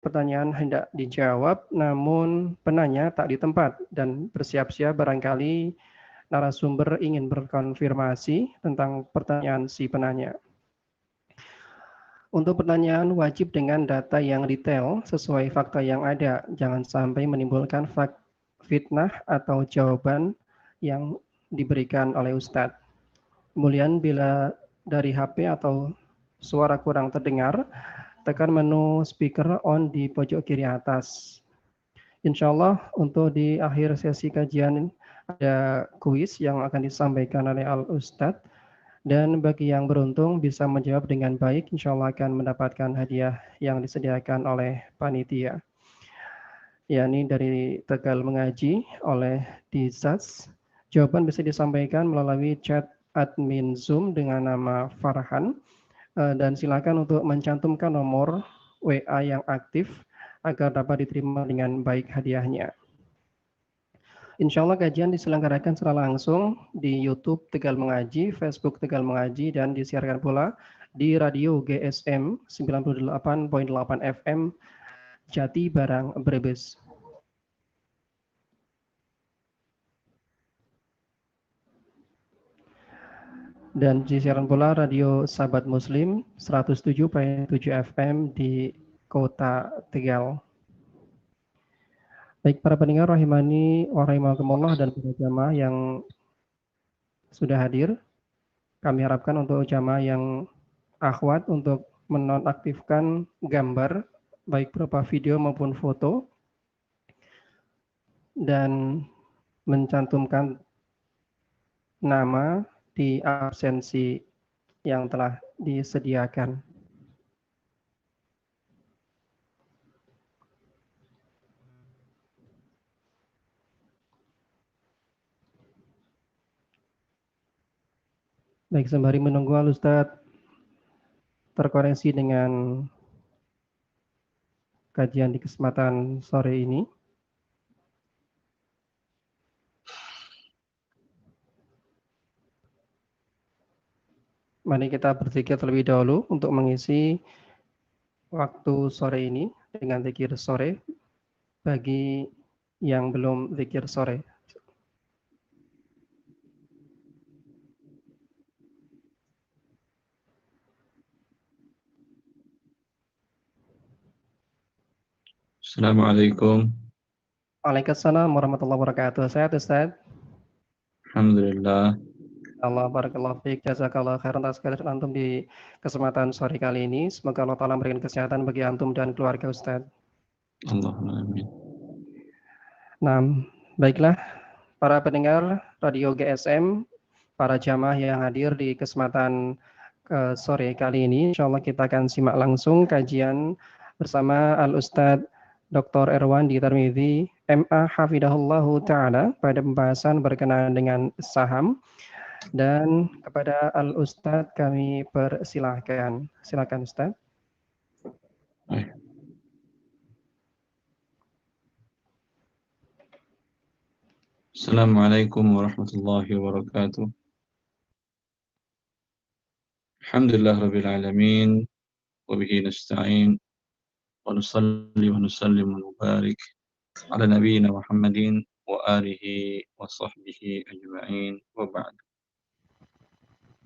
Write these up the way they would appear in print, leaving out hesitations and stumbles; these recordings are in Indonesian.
pertanyaan hendak dijawab, namun penanya tak di tempat dan bersiap-siap barangkali narasumber ingin berkonfirmasi tentang pertanyaan si penanya. Untuk pertanyaan wajib dengan data yang detail sesuai fakta yang ada, jangan sampai menimbulkan fitnah atau jawaban yang diberikan oleh Ustadz. Kemudian bila dari HP atau suara kurang terdengar, tekan menu speaker on di pojok kiri atas. Insya Allah untuk di akhir sesi kajian ada kuis yang akan disampaikan oleh Al Ustadz. Dan bagi yang beruntung bisa menjawab dengan baik, insya Allah akan mendapatkan hadiah yang disediakan oleh panitia. Yakni dari Tegal Mengaji oleh Dizas. Jawaban bisa disampaikan melalui chat admin Zoom dengan nama Farhan. Dan silakan untuk mencantumkan nomor WA yang aktif agar dapat diterima dengan baik hadiahnya. Insya Allah kajian diselenggarakan secara langsung di YouTube Tegal Mengaji, Facebook Tegal Mengaji, dan disiarkan pula di Radio GSM 98.8 FM Jati Barang Brebes. Dan disiarkan pula Radio Sahabat Muslim 107.7 FM di Kota Tegal. Baik para pendengar rahimani wa rahimakumullah dan para jamaah yang sudah hadir, kami harapkan untuk jamaah yang akhwat untuk menonaktifkan gambar baik berupa video maupun foto dan mencantumkan nama di absensi yang telah disediakan. Baik, sembari menunggu Al Ustadz terkoneksi dengan kajian di kesempatan sore ini. Mari kita berzikir terlebih dahulu untuk mengisi waktu sore ini dengan zikir sore bagi yang belum zikir sore. Assalamualaikum. Waalaikumsalam warahmatullahi wabarakatuh. Sehat Ustaz? Alhamdulillah. Allah barakallahu fiik, jazakallah khairan atas kehadiran antum di kesempatan sore kali ini. Semoga Allah Ta'ala memberikan kesehatan bagi antum dan keluarga Ustaz. Allahumma amin. Nah, baiklah para pendengar Radio GSM, para jamaah yang hadir di kesempatan sore kali ini, insya Allah kita akan simak langsung kajian bersama Al Ustadz Dr. Erwandi Tarmizi, MA Hafidahullahu Ta'ala pada pembahasan berkenaan dengan saham. Dan kepada Al Ustadz kami persilahkan. Silakan Ustadz. Assalamualaikum warahmatullahi wabarakatuh. Alhamdulillah rabbil alamin wa bihi nasta'in wa nusalli wa nusallim wa nubarik ala nabiyyina Muhammadin wa alihi wa sahbihi ajma'in wa ba'd.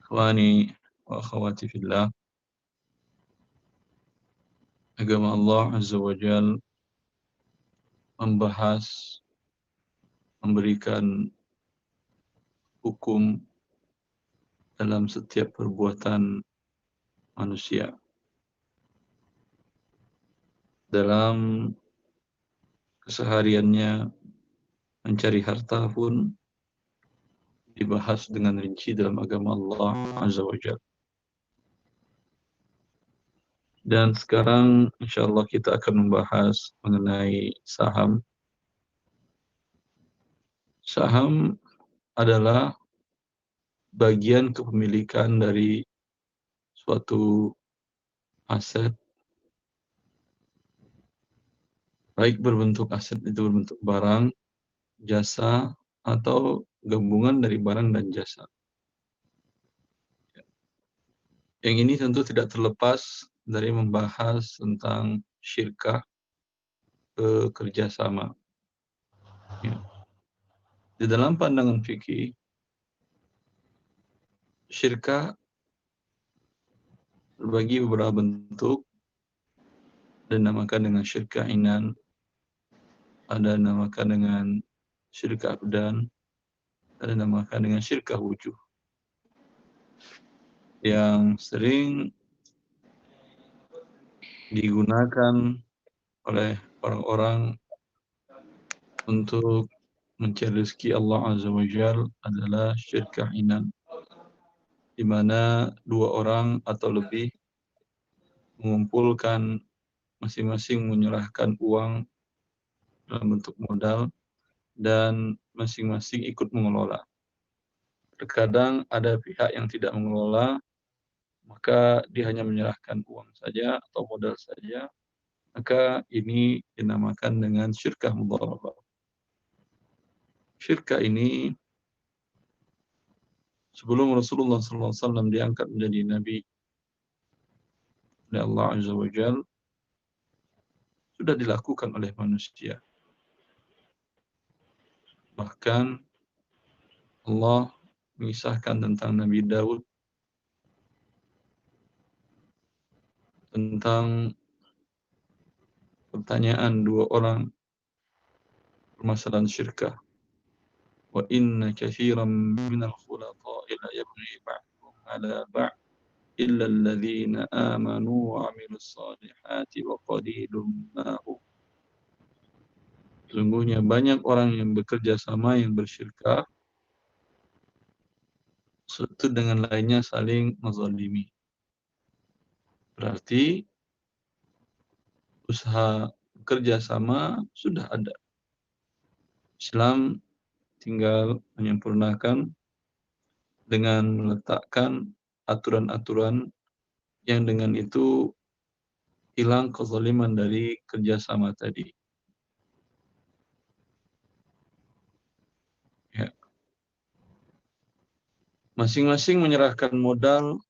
Ikhwani wa akhwati fillah, agama Allah Azza wa Jal memberikan hukum dalam setiap perbuatan manusia. Dalam kesehariannya mencari harta pun dibahas dengan rinci dalam agama Allah Azza wa Jalla. Dan sekarang insyaallah kita akan membahas mengenai saham. Saham adalah bagian kepemilikan dari suatu aset, baik berbentuk aset itu berbentuk barang, jasa, atau gabungan dari barang dan jasa. Yang ini tentu tidak terlepas dari membahas tentang syirkah kerjasama. Ya. Di dalam pandangan fikih, syirkah terbagi beberapa bentuk, dinamakan dengan syirkah inan, ada dinamakan dengan syirkah abdan, ada dinamakan dengan syirkah wujuh. Yang sering digunakan oleh orang-orang untuk mencari rezeki Allah Azza wa Jal adalah syirkah inan, di mana dua orang atau lebih mengumpulkan, masing-masing menyerahkan uang dalam bentuk modal dan masing-masing ikut mengelola. Terkadang ada pihak yang tidak mengelola, maka dia hanya menyerahkan uang saja atau modal saja, maka ini dinamakan dengan syirkah mudharabah. Syirkah ini sebelum Rasulullah SAW diangkat menjadi Nabi oleh Allah Azza wa Jal, sudah dilakukan oleh manusia. Bahkan Allah mengisahkan tentang Nabi Daud, tentang pertanyaan dua orang permasalahan syirkah. Wa inna kathiran minal khulata'i la yabghi ba'duhum ala ba'd illa alladhina amanu wa 'amilus salihati wa qalilum ma hum. Sesungguhnya banyak orang yang bekerja sama, yang bersyirkah, satu dengan lainnya saling menzalimi. Berarti usaha bekerja sama sudah ada. Islam tinggal menyempurnakan dengan meletakkan aturan-aturan yang dengan itu hilang kezaliman dari kerjasama tadi. Ya. Masing-masing menyerahkan modal,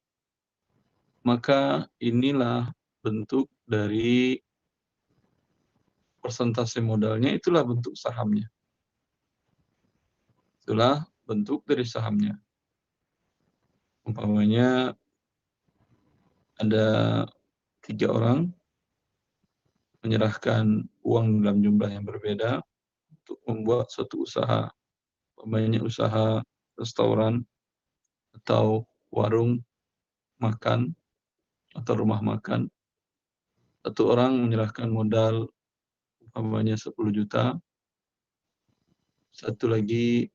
maka inilah bentuk dari persentase modalnya, itulah bentuk sahamnya. Itulah bentuk dari sahamnya. Umpamanya ada 3 orang menyerahkan uang dalam jumlah yang berbeda untuk membuat suatu usaha. Umpamanya usaha restoran atau warung makan atau rumah makan. Satu orang menyerahkan modal umpamanya 10 juta, satu lagi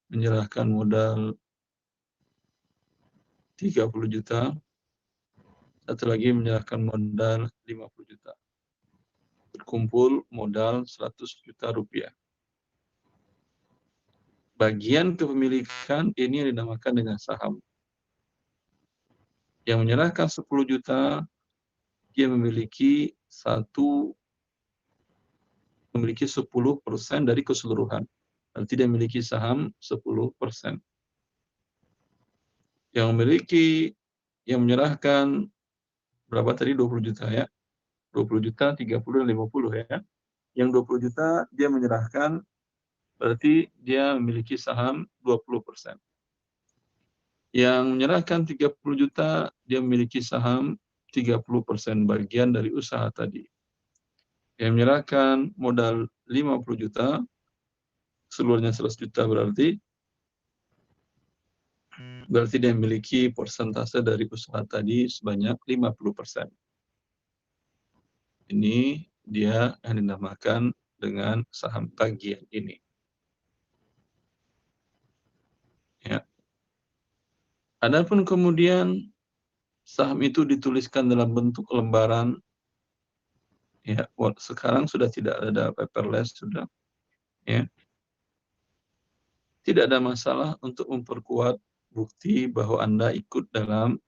menyerahkan modal 30 juta, satu lagi menyerahkan modal 50 juta. Berkumpul modal 100 juta rupiah. Bagian kepemilikan ini yang dinamakan dengan saham. Yang menyerahkan 10 juta, dia memiliki 10% dari keseluruhan. Berarti dia memiliki saham 10%. Yang menyerahkan berapa tadi, 20 juta ya? 20 juta, 30, dan 50 ya. Yang 20 juta dia menyerahkan, berarti dia memiliki saham 20%. Yang menyerahkan 30 juta, dia memiliki saham 30% bagian dari usaha tadi. Yang menyerahkan modal 50 juta, seluruhnya 100 juta berarti dia memiliki persentase dari usaha tadi sebanyak 50%. Ini dia yang dinamakan dengan saham bagian ini. Ya. Adapun kemudian saham itu dituliskan dalam bentuk lembaran, ya, sekarang sudah tidak ada paperless, sudah, ya. Tidak ada masalah untuk memperkuat bukti bahwa Anda ikut dalam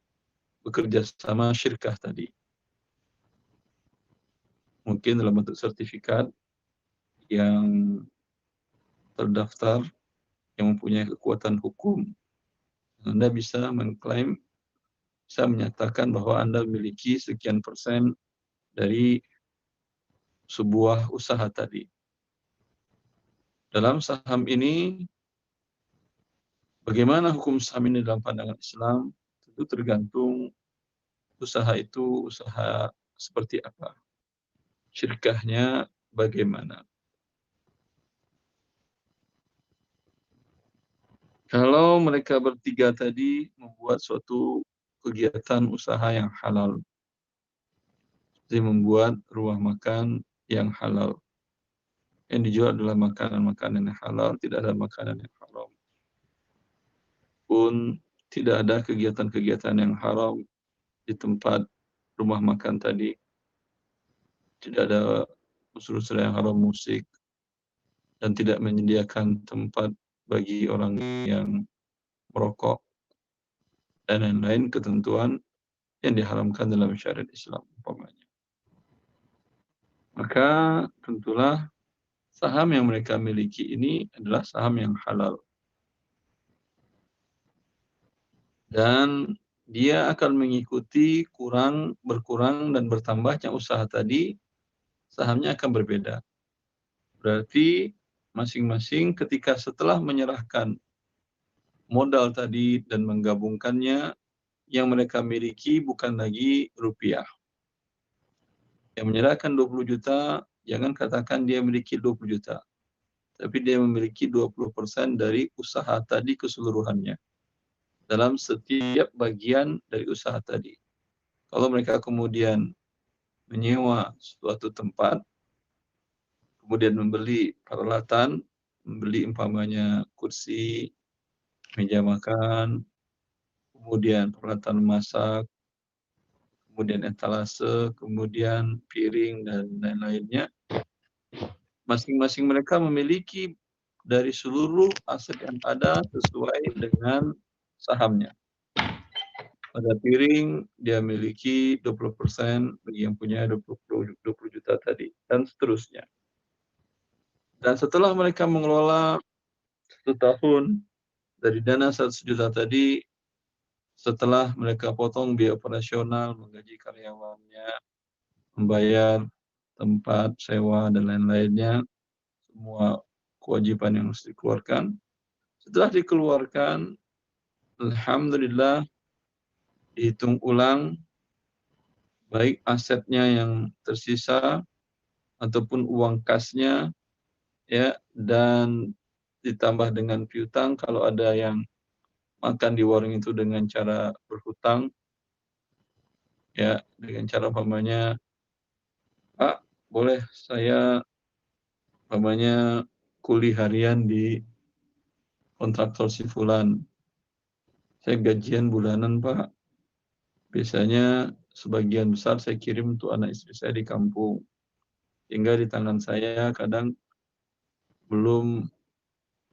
bekerja sama syirkah tadi. Mungkin dalam bentuk sertifikat yang terdaftar, yang mempunyai kekuatan hukum. Anda bisa mengklaim, bisa menyatakan bahwa Anda memiliki sekian persen dari sebuah usaha tadi. Dalam saham ini, bagaimana hukum saham ini dalam pandangan Islam? Tentu tergantung usaha itu usaha seperti apa. Syirkahnya bagaimana. Kalau mereka bertiga tadi membuat suatu kegiatan usaha yang halal, seperti membuat rumah makan yang halal. Yang dijual adalah makanan-makanan yang halal, tidak ada makanan yang haram. Pun tidak ada kegiatan-kegiatan yang haram di tempat rumah makan tadi. Tidak ada unsur-unsur yang haram, musik, dan tidak menyediakan tempat bagi orang yang merokok, dan lain-lain ketentuan yang diharamkan dalam syariat Islam umpamanya. Maka tentulah saham yang mereka miliki ini adalah saham yang halal. Dan dia akan mengikuti berkurang, dan bertambahnya usaha tadi, sahamnya akan berbeda. Berarti masing-masing ketika setelah menyerahkan modal tadi dan menggabungkannya, yang mereka miliki bukan lagi rupiah. Yang menyerahkan 20 juta, jangan katakan dia memiliki 20 juta. Tapi dia memiliki 20% dari usaha tadi keseluruhannya. Dalam setiap bagian dari usaha tadi. Kalau mereka kemudian menyewa suatu tempat, kemudian membeli peralatan, membeli umpamanya kursi, meja makan, kemudian peralatan masak, kemudian etalase, kemudian piring, dan lain-lainnya. Masing-masing mereka memiliki dari seluruh aset yang ada sesuai dengan sahamnya. Pada piring, dia miliki 20%, bagi yang punya 20 juta tadi, dan seterusnya. Dan setelah mereka mengelola 1 tahun, dari dana 100 juta tadi, setelah mereka potong biaya operasional, menggaji karyawannya, membayar tempat sewa dan lain-lainnya, semua kewajiban yang harus dikeluarkan. Setelah dikeluarkan, alhamdulillah dihitung ulang baik asetnya yang tersisa ataupun uang kasnya, ya, dan ditambah dengan piutang kalau ada yang makan di warung itu dengan cara berhutang, ya, dengan cara umpamanya, "Pak, boleh saya umpamanya kuli harian di kontraktor si fulan. Saya gajian bulanan, Pak. Biasanya sebagian besar saya kirim untuk anak istri saya di kampung. Hingga di tangan saya kadang belum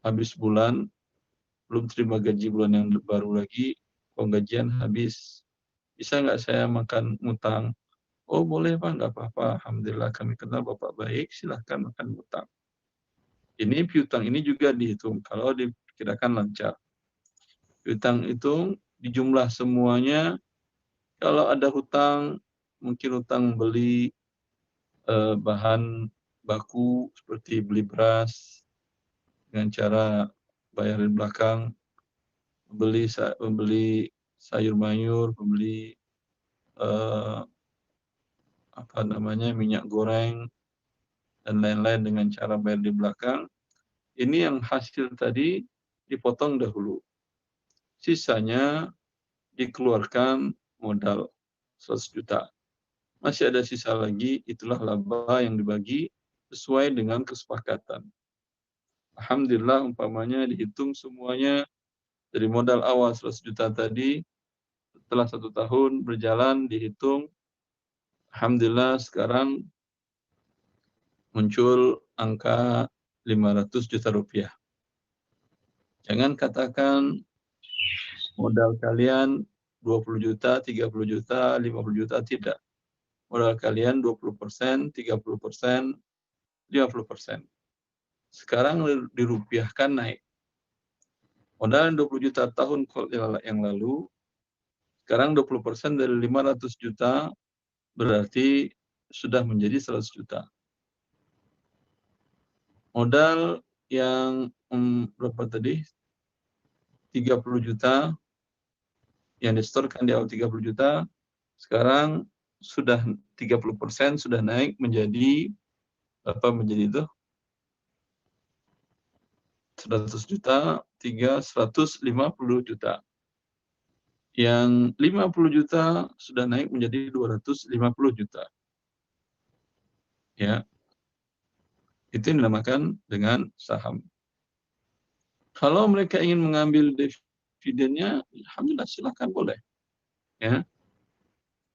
habis bulan, belum terima gaji bulan yang baru lagi, uang gajian habis. Bisa nggak saya makan ngutang?" "Oh boleh Pak, nggak apa-apa. Alhamdulillah kami kenal Bapak baik, silahkan makan ngutang." Ini piutang ini juga dihitung kalau diperkirakan lancar. Piutang itu dijumlah semuanya, kalau ada hutang, mungkin hutang beli bahan baku seperti beli beras dengan cara bayar di belakang, membeli sayur mayur, membeli eh, minyak goreng dan lain-lain dengan cara bayar di belakang. Ini yang hasil tadi dipotong dahulu. Sisanya dikeluarkan modal 100 juta. Masih ada sisa lagi, itulah laba yang dibagi sesuai dengan kesepakatan. Alhamdulillah umpamanya dihitung semuanya dari modal awal 100 juta tadi, setelah 1 tahun berjalan dihitung, alhamdulillah sekarang muncul angka 500 juta rupiah. Jangan katakan modal kalian 20 juta, 30 juta, 50 juta, tidak. Modal kalian 20%, 30%, 50%. Sekarang dirupiahkan naik. Modal 20 juta tahun yang lalu, sekarang 20% dari 500 juta berarti sudah menjadi 100 juta. modal yang berapa tadi? 30 juta yang disetorkan di awal 30 juta, sekarang sudah 30% sudah naik menjadi apa menjadi itu? 100 juta, 150 juta. Yang 50 juta sudah naik menjadi 250 juta. Ya, itu yang dinamakan dengan saham. Kalau mereka ingin mengambil dividennya, alhamdulillah silahkan boleh. Ya,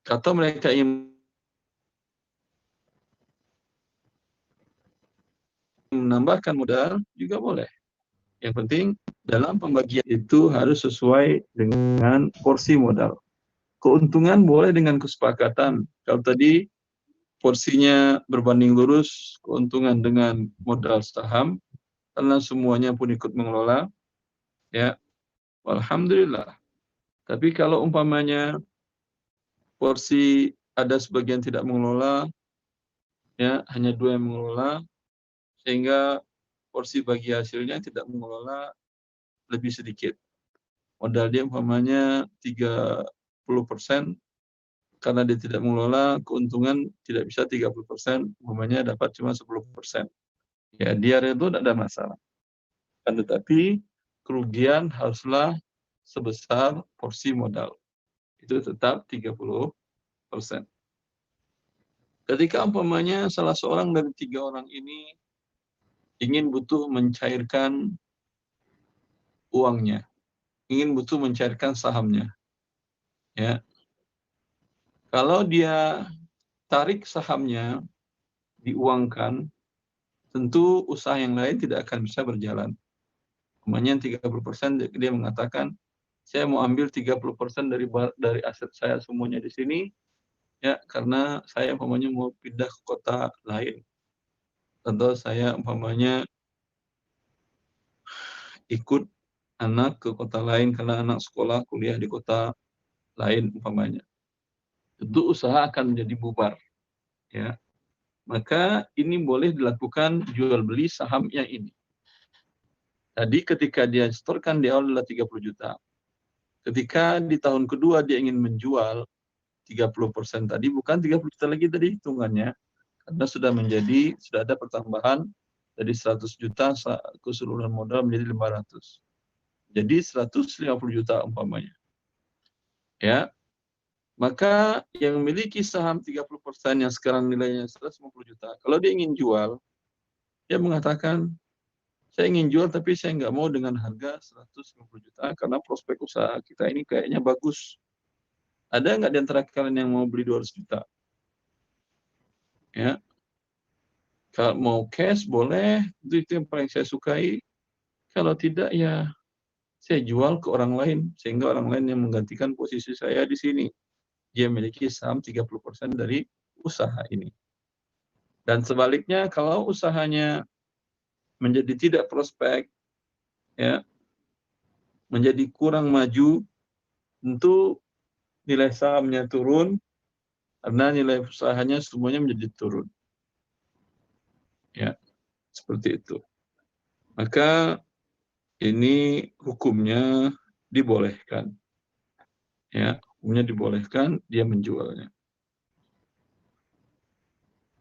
atau mereka ingin menambahkan modal juga boleh. Yang penting dalam pembagian itu harus sesuai dengan porsi modal. Keuntungan boleh dengan kesepakatan. Kalau tadi porsinya berbanding lurus, keuntungan dengan modal saham, karena semuanya pun ikut mengelola, ya, alhamdulillah. Tapi kalau umpamanya porsi ada sebagian tidak mengelola, ya, hanya 2 yang mengelola, sehingga porsi bagi hasilnya tidak mengelola lebih sedikit. Modal dia umpamanya 30%, karena dia tidak mengelola, keuntungan tidak bisa 30%, umpamanya dapat cuma 10%. Ya, dia itu tidak ada masalah. Tetapi kerugian haruslah sebesar porsi modal. Itu tetap 30%. Ketika umpamanya salah seorang dari 3 orang ini ingin butuh mencairkan uangnya, ingin butuh mencairkan sahamnya, ya. Kalau dia tarik sahamnya, diuangkan, tentu usaha yang lain tidak akan bisa berjalan. Umpamanya 30%, dia mengatakan, saya mau ambil 30% dari aset saya semuanya di sini, ya, karena saya umpamanya mau pindah ke kota lain. Atau saya umpamanya ikut anak ke kota lain karena anak sekolah kuliah di kota lain umpamanya. Tentu usaha akan menjadi bubar, ya. Maka ini boleh dilakukan jual beli sahamnya ini. Tadi ketika dia setorkan di awal adalah 30 juta. Ketika di tahun kedua dia ingin menjual 30% tadi, bukan 30 juta lagi tadi hitungannya, karena sudah ada pertambahan dari 100 juta keseluruhan modal menjadi 500. Jadi 150 juta umpamanya. Ya, maka yang memiliki saham 30% yang sekarang nilainya 150 juta, kalau dia ingin jual, dia mengatakan, saya ingin jual tapi saya nggak mau dengan harga 150 juta karena prospek usaha kita ini kayaknya bagus. Ada nggak di antara kalian yang mau beli 200 juta? Ya, kalau mau cash boleh, itu yang paling saya sukai. Kalau tidak ya saya jual ke orang lain sehingga orang lain yang menggantikan posisi saya di sini. Dia memiliki saham 30% dari usaha ini. Dan sebaliknya kalau usahanya menjadi tidak prospek, ya, menjadi kurang maju, tentu nilai sahamnya turun karena nilai usahanya semuanya menjadi turun. Ya, seperti itu. Maka ini hukumnya dibolehkan. Ya, hukumnya dibolehkan dia menjualnya.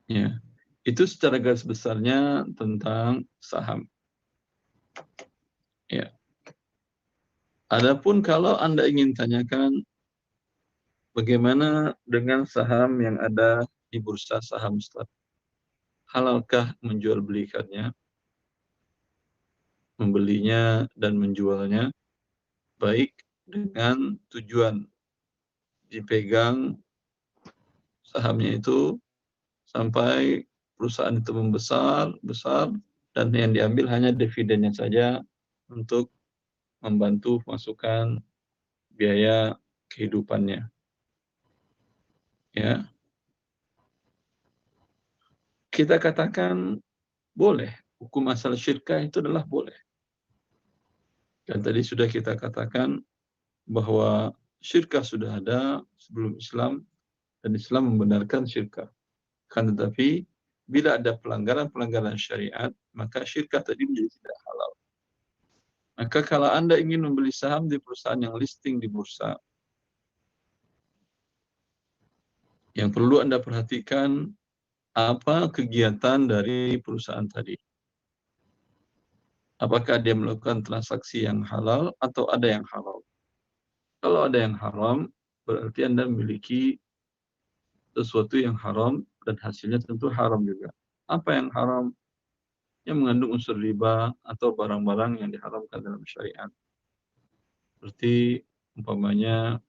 Ya. Itu secara garis besarnya tentang saham. Ya. Adapun kalau Anda ingin tanyakan bagaimana dengan saham yang ada di bursa saham, Ustaz? Halalkah menjual belikannya, membelinya dan menjualnya, baik dengan tujuan dipegang sahamnya itu sampai perusahaan itu besar, dan yang diambil hanya dividennya saja untuk membantu masukan biaya kehidupannya. Ya, kita katakan boleh, hukum asal syirkah itu adalah boleh. Dan tadi sudah kita katakan bahwa syirkah sudah ada sebelum Islam dan Islam membenarkan syirkah. Kan tetapi bila ada pelanggaran-pelanggaran syariat, maka syirkah tadi menjadi tidak halal. Maka kalau Anda ingin membeli saham di perusahaan yang listing di bursa, yang perlu Anda perhatikan apa kegiatan dari perusahaan tadi. Apakah dia melakukan transaksi yang halal atau ada yang haram. Kalau ada yang haram, berarti Anda memiliki sesuatu yang haram dan hasilnya tentu haram juga. Apa yang haram? Yang mengandung unsur riba atau barang-barang yang diharamkan dalam syariat. Seperti umpamanya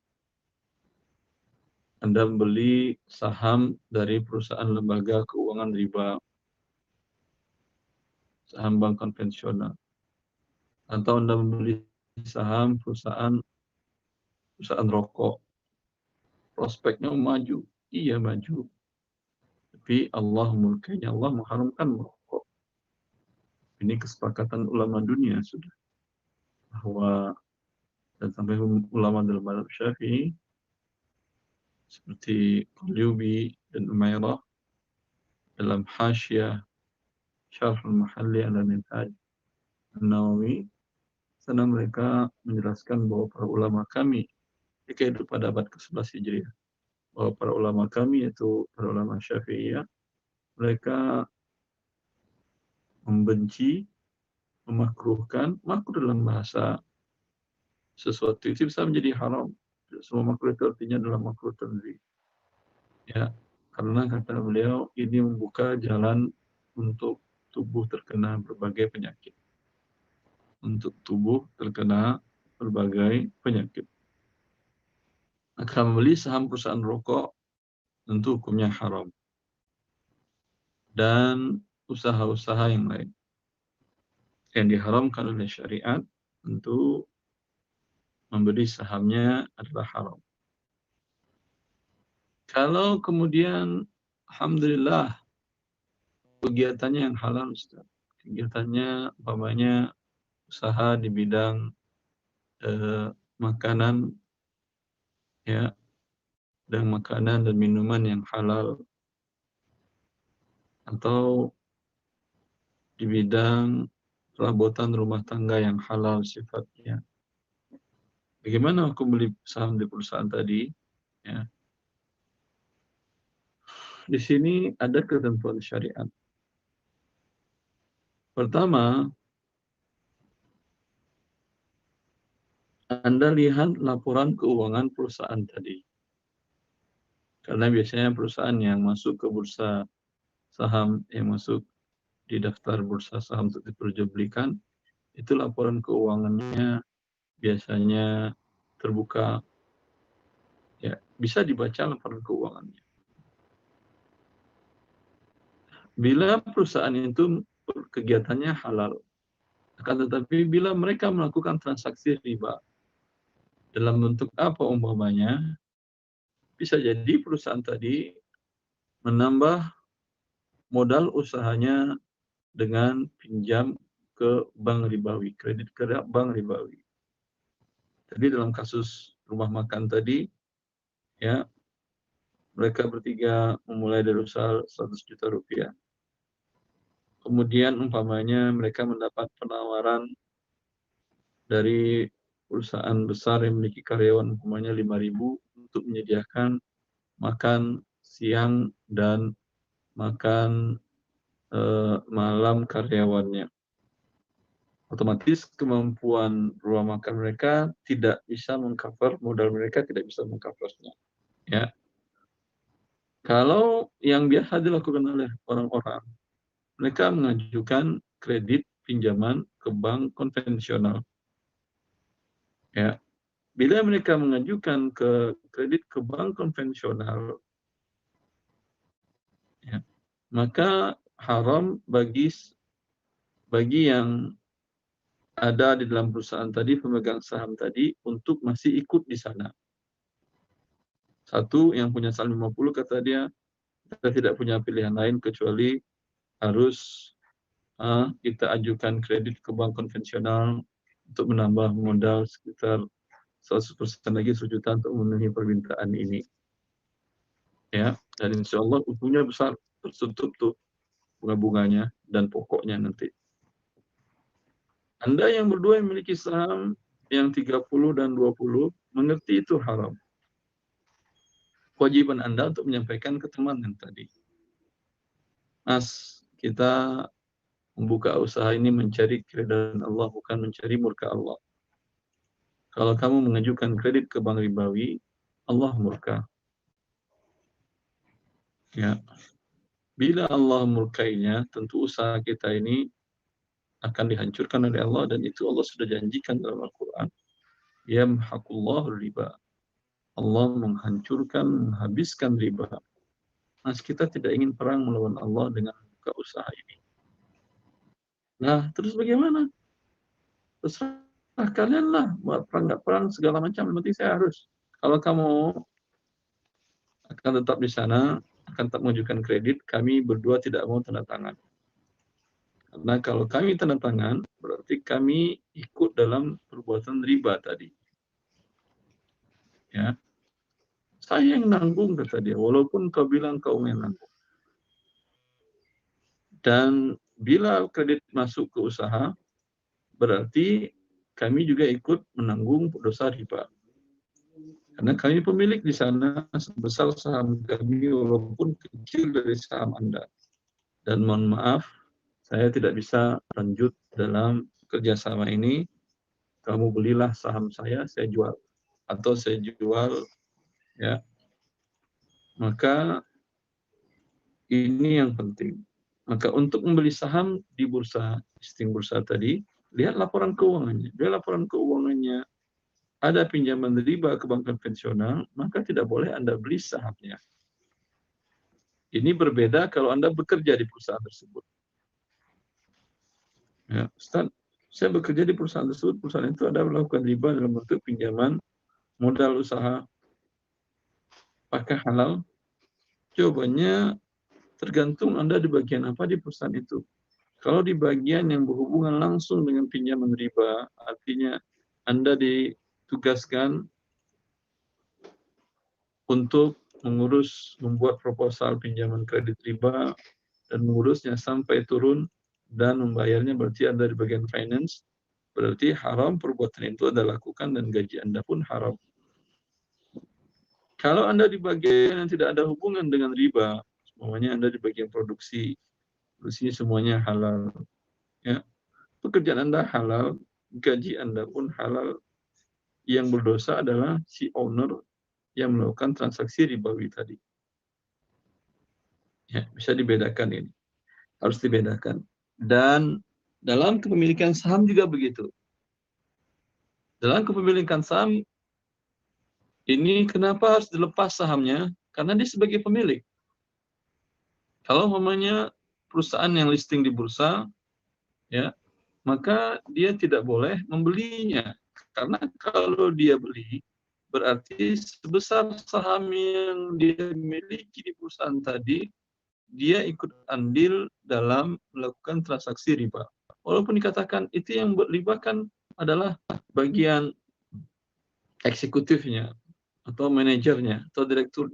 Anda membeli saham dari perusahaan lembaga keuangan riba, saham bank konvensional, atau Anda membeli saham perusahaan rokok. Prospeknya maju, iya maju, tapi Allah murkanya, Allah mengharamkan merokok. Ini kesepakatan ulama dunia sudah, bahwa dan sampai ulama dalam mazhab Syafi'i seperti Qalyubi dan Umairah dalam Hasyiah Syarh al-Mahalli ala Minhaj An-Nawawi, sana mereka menjelaskan bahwa para ulama kami ketika hidup pada abad ke-11 Hijriah, bahwa para ulama kami yaitu para ulama Syafi'iyah, mereka membenci, memakruhkan, makruh dalam bahasa sesuatu itu bisa menjadi haram. Semua makruh itu artinya adalah makruh terdiri. Ya, karena kata beliau ini membuka jalan untuk tubuh terkena berbagai penyakit. Untuk tubuh terkena berbagai penyakit. Maka membeli saham perusahaan rokok tentu hukumnya haram. Dan usaha-usaha yang lain yang diharamkan oleh syariat tentu membeli sahamnya adalah haram. Kalau kemudian alhamdulillah kegiatannya yang halal, Ustaz. Kegiatannya umpamanya usaha di bidang makanan, ya, dan makanan dan minuman yang halal, atau di bidang perabotan rumah tangga yang halal sifatnya. Bagaimana aku beli saham di perusahaan tadi? Ya. Di sini ada ketentuan syariat. Pertama, Anda lihat laporan keuangan perusahaan tadi. Karena biasanya perusahaan yang masuk ke bursa saham, yang masuk di daftar bursa saham untuk diperjualbelikan, itu laporan keuangannya biasanya terbuka. Ya, bisa dibaca laporan keuangannya. Bila perusahaan itu kegiatannya halal, akan tetapi bila mereka melakukan transaksi riba, dalam bentuk apa umpamanya, bisa jadi perusahaan tadi menambah modal usahanya dengan pinjam ke bank ribawi, kredit ke bank ribawi. Jadi dalam kasus rumah makan tadi, ya, mereka bertiga memulai dari usaha 100 juta rupiah. Kemudian umpamanya mereka mendapat penawaran dari perusahaan besar yang memiliki karyawan umpamanya 5.000 untuk menyediakan makan siang dan makan malam karyawannya. Otomatis kemampuan rumah makan mereka tidak bisa mengcover, modal mereka tidak bisa mengcovernya. Ya. Kalau yang biasa dilakukan oleh orang-orang, mereka mengajukan kredit pinjaman ke bank konvensional. Ya. Bila mereka mengajukan kredit ke bank konvensional, ya, maka haram bagi yang ada di dalam perusahaan tadi, pemegang saham tadi, untuk masih ikut di sana. Satu, yang punya saham 50, kata dia, kita tidak punya pilihan lain kecuali harus kita ajukan kredit ke bank konvensional untuk menambah modal sekitar 100% lagi 1 juta untuk memenuhi permintaan ini. Ya, dan insya Allah untungnya besar, tertutup tuh. bunga-bunganya dan pokoknya nanti. Anda yang berdua yang memiliki saham yang 30 dan 20 mengerti itu haram. Kewajiban Anda untuk menyampaikan ke teman yang tadi. Mas, kita membuka usaha ini mencari keridhaan Allah, bukan mencari murka Allah. Kalau kamu mengajukan kredit ke bank ribawi, Allah murka. Ya. Bila Allah murkainya, tentu usaha kita ini akan dihancurkan oleh Allah, dan itu Allah sudah janjikan dalam Al-Quran. Yamhaqullahu riba. Allah menghancurkan, menghabiskan riba. Mas, kita tidak ingin perang melawan Allah dengan buka usaha ini. Nah, terus bagaimana? Terserah kalian lah, buat perang nggak perang segala macam. Yang penting saya harus. Kalau kamu akan tetap di sana, akan tetap mengajukan kredit, kami berdua tidak mau tanda tangan. Karena kalau kami tanda tangan, berarti kami ikut dalam perbuatan riba tadi. Ya, saya yang nanggung, kata dia, walaupun kau bilang kau yang nanggung. Dan bila kredit masuk ke usaha, berarti kami juga ikut menanggung dosa riba. Karena kami pemilik di sana sebesar saham kami walaupun kecil dari saham Anda. Dan mohon maaf, saya tidak bisa lanjut dalam kerjasama ini. Kamu belilah saham saya jual. Atau saya jual, ya. Maka ini yang penting. Maka untuk membeli saham di bursa, listing bursa tadi, lihat laporan keuangannya. Bila laporan keuangannya ada pinjaman riba ke bank konvensional, maka tidak boleh Anda beli sahamnya. Ini berbeda kalau Anda bekerja di perusahaan tersebut. Ya, Ustaz, saya bekerja di perusahaan tersebut, perusahaan itu ada melakukan riba dalam bentuk pinjaman modal usaha. Apakah halal? Jawabannya tergantung Anda di bagian apa di perusahaan itu. Kalau di bagian yang berhubungan langsung dengan pinjaman riba, artinya Anda ditugaskan untuk membuat proposal pinjaman kredit riba dan mengurusnya sampai turun dan membayarnya, berarti Anda di bagian finance, berarti haram perbuatan itu Anda lakukan dan gaji Anda pun haram. Kalau Anda di bagian yang tidak ada hubungan dengan riba, semuanya Anda di bagian produksinya semuanya halal. Ya. Pekerjaan Anda halal, gaji Anda pun halal. Yang berdosa adalah si owner yang melakukan transaksi ribawi tadi. Ya, bisa dibedakan ini. Harus dibedakan. Dan dalam kepemilikan saham juga begitu. Dalam kepemilikan saham, ini kenapa harus dilepas sahamnya? Karena dia sebagai pemilik. Kalau umpamanya perusahaan yang listing di bursa, ya, maka dia tidak boleh membelinya. Karena kalau dia beli, berarti sebesar saham yang dia miliki di perusahaan tadi, dia ikut andil dalam melakukan transaksi riba. Walaupun dikatakan itu yang riba kan adalah bagian eksekutifnya, atau manajernya, atau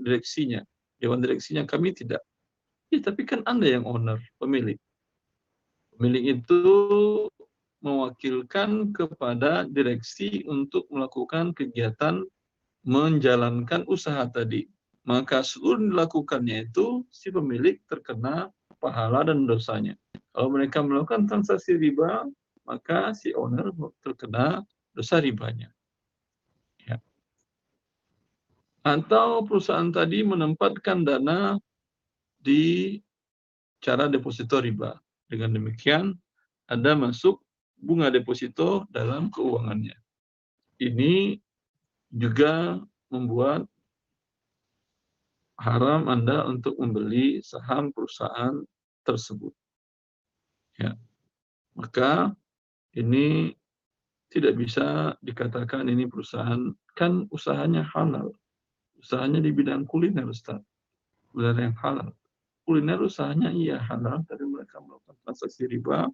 direksinya, dewan direksinya, kami tidak. Ya, tapi kan Anda yang owner, pemilik. Pemilik itu mewakilkan kepada direksi untuk melakukan kegiatan menjalankan usaha tadi. Maka seluruh dilakukannya itu si pemilik terkena pahala dan dosanya. Kalau mereka melakukan transaksi riba, maka si owner terkena dosa ribanya. Ya. Atau perusahaan tadi menempatkan dana di cara deposito riba. Dengan demikian, Anda masuk bunga deposito dalam keuangannya. Ini juga membuat haram Anda untuk membeli saham perusahaan tersebut. Ya. Maka ini tidak bisa dikatakan ini perusahaan, kan usahanya halal. Usahanya di bidang kuliner, Ustaz. Kuliner yang halal. Kuliner usahanya iya halal, tapi mereka melakukan transaksi riba.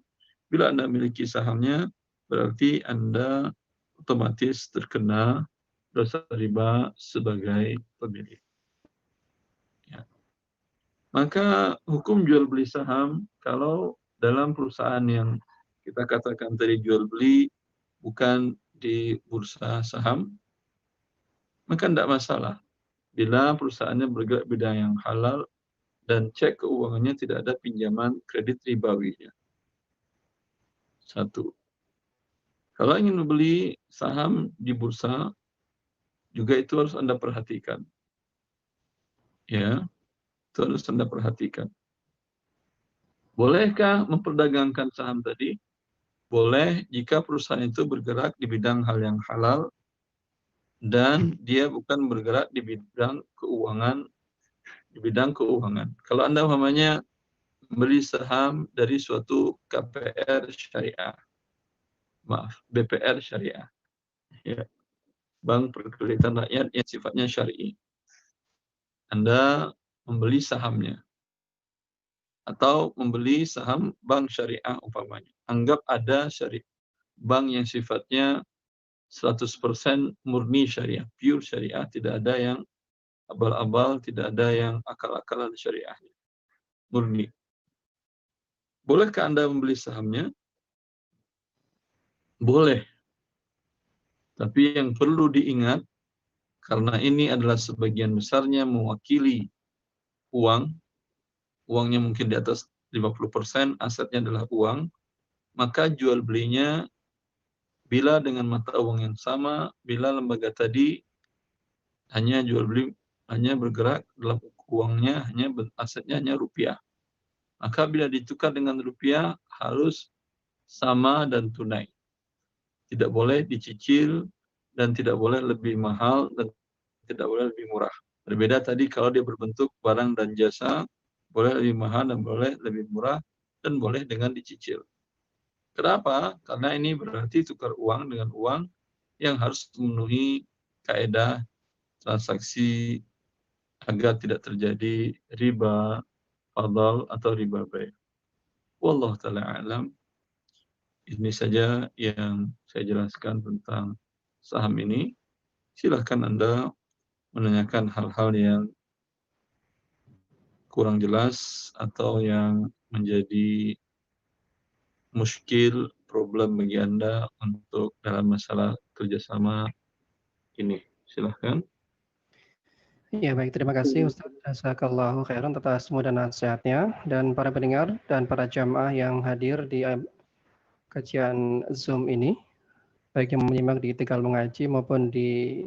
Bila Anda memiliki sahamnya, berarti Anda otomatis terkena dosa riba sebagai pemilik. Ya. Maka hukum jual beli saham kalau dalam perusahaan yang kita katakan tadi jual beli bukan di bursa saham, maka tidak masalah. Bila perusahaannya bergerak bidang yang halal dan cek keuangannya tidak ada pinjaman kredit ribawinya. Satu. Kalau ingin membeli saham di bursa, juga itu harus Anda perhatikan. Ya, itu harus Anda perhatikan. Bolehkah memperdagangkan saham tadi? Boleh jika perusahaan itu bergerak di bidang hal yang halal dan dia bukan bergerak di bidang keuangan, Kalau Anda umpamanya beli saham dari suatu KPR syariah, BPR syariah, ya, Bank Perkreditan Rakyat yang sifatnya syar'i. Anda membeli sahamnya atau membeli saham bank syariah umpamanya. Anggap ada bank yang sifatnya 100% murni syariah, pure syariah, tidak ada yang abal-abal, tidak ada yang akal-akalan syariahnya, murni. Bolehkah Anda membeli sahamnya? Boleh. Tapi yang perlu diingat, karena ini adalah sebagian besarnya mewakili uangnya mungkin di atas 50%, asetnya adalah uang, maka jual belinya bila dengan mata uang yang sama, bila lembaga tadi hanya jual beli, hanya bergerak dalam uangnya, asetnya hanya rupiah. Maka bila ditukar dengan rupiah harus sama dan tunai. Tidak boleh dicicil dan tidak boleh lebih mahal dan tidak boleh lebih murah. Berbeda tadi kalau dia berbentuk barang dan jasa, boleh lebih mahal dan boleh lebih murah dan boleh dengan dicicil. Kenapa? Karena ini berarti tukar uang dengan uang yang harus memenuhi kaedah transaksi agar tidak terjadi riba fadal atau riba baik. Wallahu ta'ala alam. Ini saja yang saya jelaskan tentang saham ini. Silahkan Anda menanyakan hal-hal yang kurang jelas atau yang menjadi muskil, problem bagi Anda untuk dalam masalah kerjasama ini. Silahkan. Ya, baik. Terima kasih Ustaz. Jazakallahu khairan atas semua dan nasihatnya. Dan para pendengar dan para jamaah yang hadir di kajian Zoom ini, baik yang menyimak di Tegal Mengaji maupun di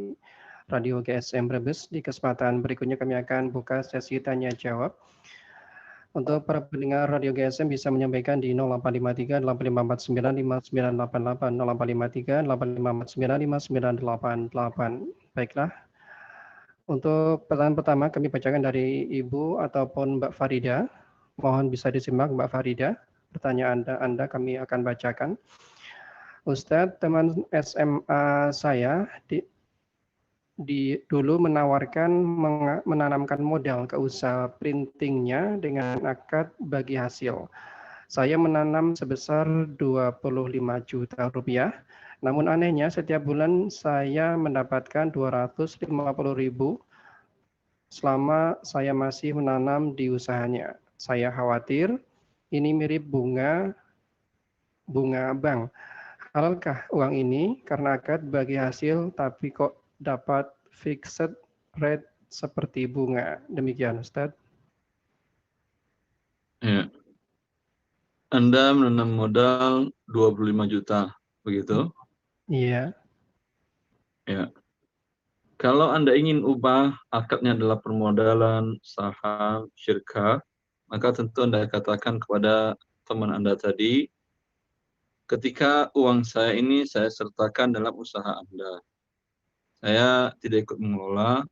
Radio GSM Brebes. Di kesempatan berikutnya kami akan buka sesi tanya jawab. Untuk para pendengar Radio GSM bisa menyampaikan di 0853 8549 5988 0853 8549 5988. Baiklah. Untuk pertanyaan pertama kami bacakan dari Ibu ataupun Mbak Farida. Mohon bisa disimak Mbak Farida. Pertanyaan Anda kami akan bacakan. Ustadz, teman SMA saya dulu menawarkan menanamkan modal ke usaha printingnya dengan akad bagi hasil. Saya menanam sebesar 25 juta rupiah. Namun anehnya setiap bulan saya mendapatkan 250.000 selama saya masih menanam di usahanya. Saya khawatir ini mirip bunga bank. Halalkah uang ini karena akad bagi hasil tapi kok dapat fixed rate seperti bunga? Demikian Ustaz. Ya. Anda menanam modal 25 juta, begitu? Iya. Ya. Kalau Anda ingin ubah akadnya adalah permodalan, saham, syirkah, maka tentu Anda katakan kepada teman Anda tadi, ketika uang saya ini saya sertakan dalam usaha Anda. Saya tidak ikut mengelola,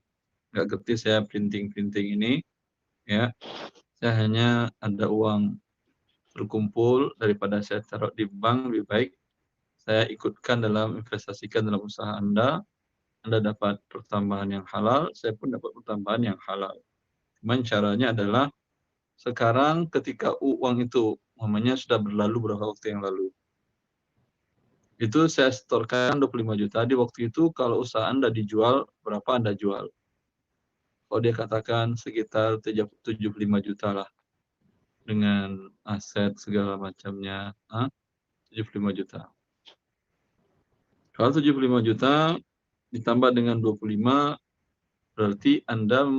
nggak ngerti saya printing ini, ya. Saya hanya ada uang berkumpul daripada saya taruh di bank, lebih baik saya ikutkan dalam investasikan dalam usaha Anda dapat pertambahan yang halal, saya pun dapat pertambahan yang halal. Cuman caranya adalah sekarang ketika uang itu namanya sudah berlalu beberapa waktu yang lalu. Itu saya setorkan 25 juta. Di waktu itu kalau usaha Anda dijual, berapa Anda jual. Kalau dia katakan sekitar 75 juta lah dengan aset segala macamnya, 75 juta. Kalau 75 juta ditambah dengan 25, berarti Anda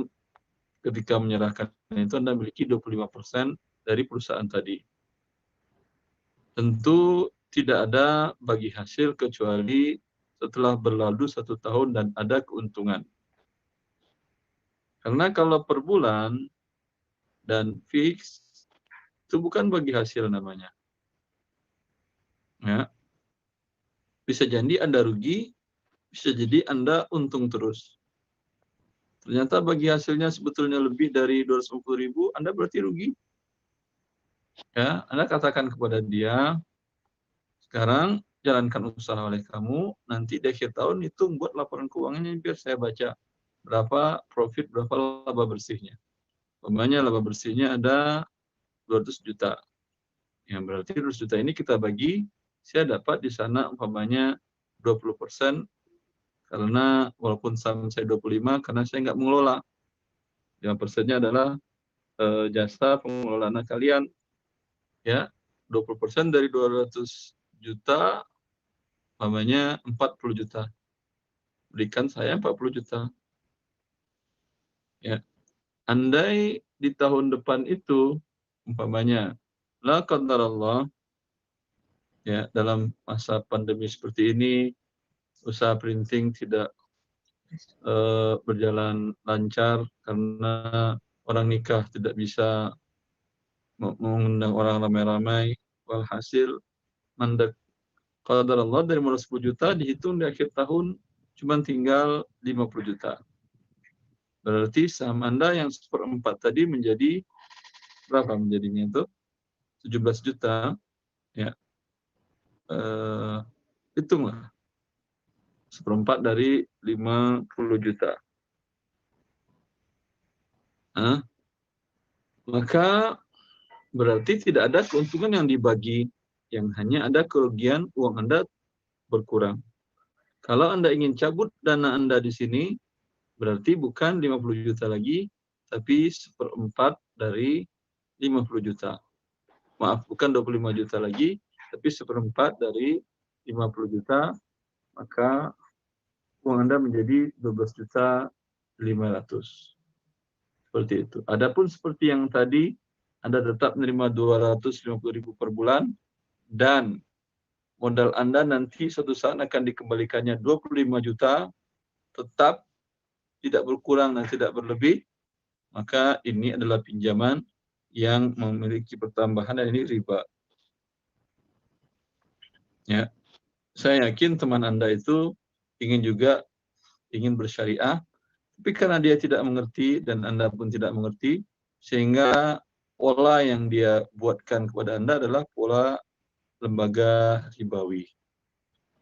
ketika menyerahkan itu Anda memiliki 25% dari perusahaan tadi. Tentu tidak ada bagi hasil kecuali setelah berlalu 1 tahun dan ada keuntungan. Karena kalau per bulan dan fix, itu bukan bagi hasil namanya. Ya. Bisa jadi Anda rugi, bisa jadi Anda untung terus. Ternyata bagi hasilnya sebetulnya lebih dari 250.000, Anda berarti rugi. Ya, Anda katakan kepada dia, sekarang jalankan usaha oleh kamu, nanti di akhir tahun itu buat laporan keuangannya biar saya baca berapa profit, berapa laba bersihnya. Umpamanya laba bersihnya ada 200 juta. Yang berarti 200 juta ini kita bagi, saya dapat di sana umpamanya 20%, karena walaupun saham saya 25, karena saya nggak mengelola. 5%-nya adalah jasa pengelolaan kalian. Ya, 20% dari 200 juta, umpamanya 40 juta. Berikan saya 40 juta. Ya. Andai di tahun depan itu, umpamanya, la qadarallah, ya, dalam masa pandemi seperti ini, usaha printing tidak berjalan lancar karena orang nikah tidak bisa mengundang orang ramai-ramai. Walhasil, mandek qadarallah dari modal 10 juta dihitung di akhir tahun cuma tinggal 50 juta. Berarti saham Anda yang 1/4 tadi menjadi berapa menjadinya itu? 17 juta. Ya. Hitunglah 1/4 dari 50 juta. Maka berarti tidak ada keuntungan yang dibagi, yang hanya ada kerugian uang Anda berkurang. Kalau Anda ingin cabut dana Anda di sini, berarti bukan 50 juta lagi, tapi 1/4 dari 50 juta. Maaf, bukan 25 juta lagi, tapi 1/4 dari 50 juta, maka uang Anda menjadi 12.500.000. Seperti itu. Adapun seperti yang tadi, Anda tetap menerima 250.000 per bulan, dan modal Anda nanti suatu saat akan dikembalikannya 25 juta, tetap tidak berkurang dan tidak berlebih, maka ini adalah pinjaman yang memiliki pertambahan dan ini riba. Ya. Saya yakin teman Anda itu ingin bersyariah, tapi karena dia tidak mengerti dan Anda pun tidak mengerti, sehingga pola yang dia buatkan kepada Anda adalah pola lembaga ribawi.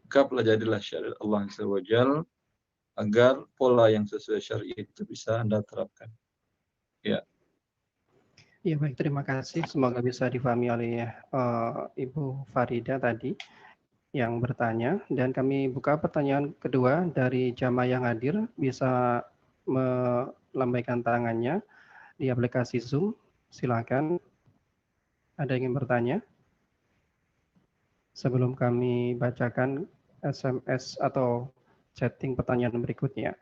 Maka pelajarilah syariat Allah Azza wa Jalla agar pola yang sesuai syariat itu bisa Anda terapkan. Ya. Ya baik, terima kasih. Semoga bisa difahami oleh Ibu Farida tadi yang bertanya. Dan kami buka pertanyaan kedua dari jamaah yang hadir. Bisa melambaikan tangannya di aplikasi Zoom. Silakan. Ada yang ingin bertanya? Sebelum kami bacakan SMS atau chatting pertanyaan berikutnya.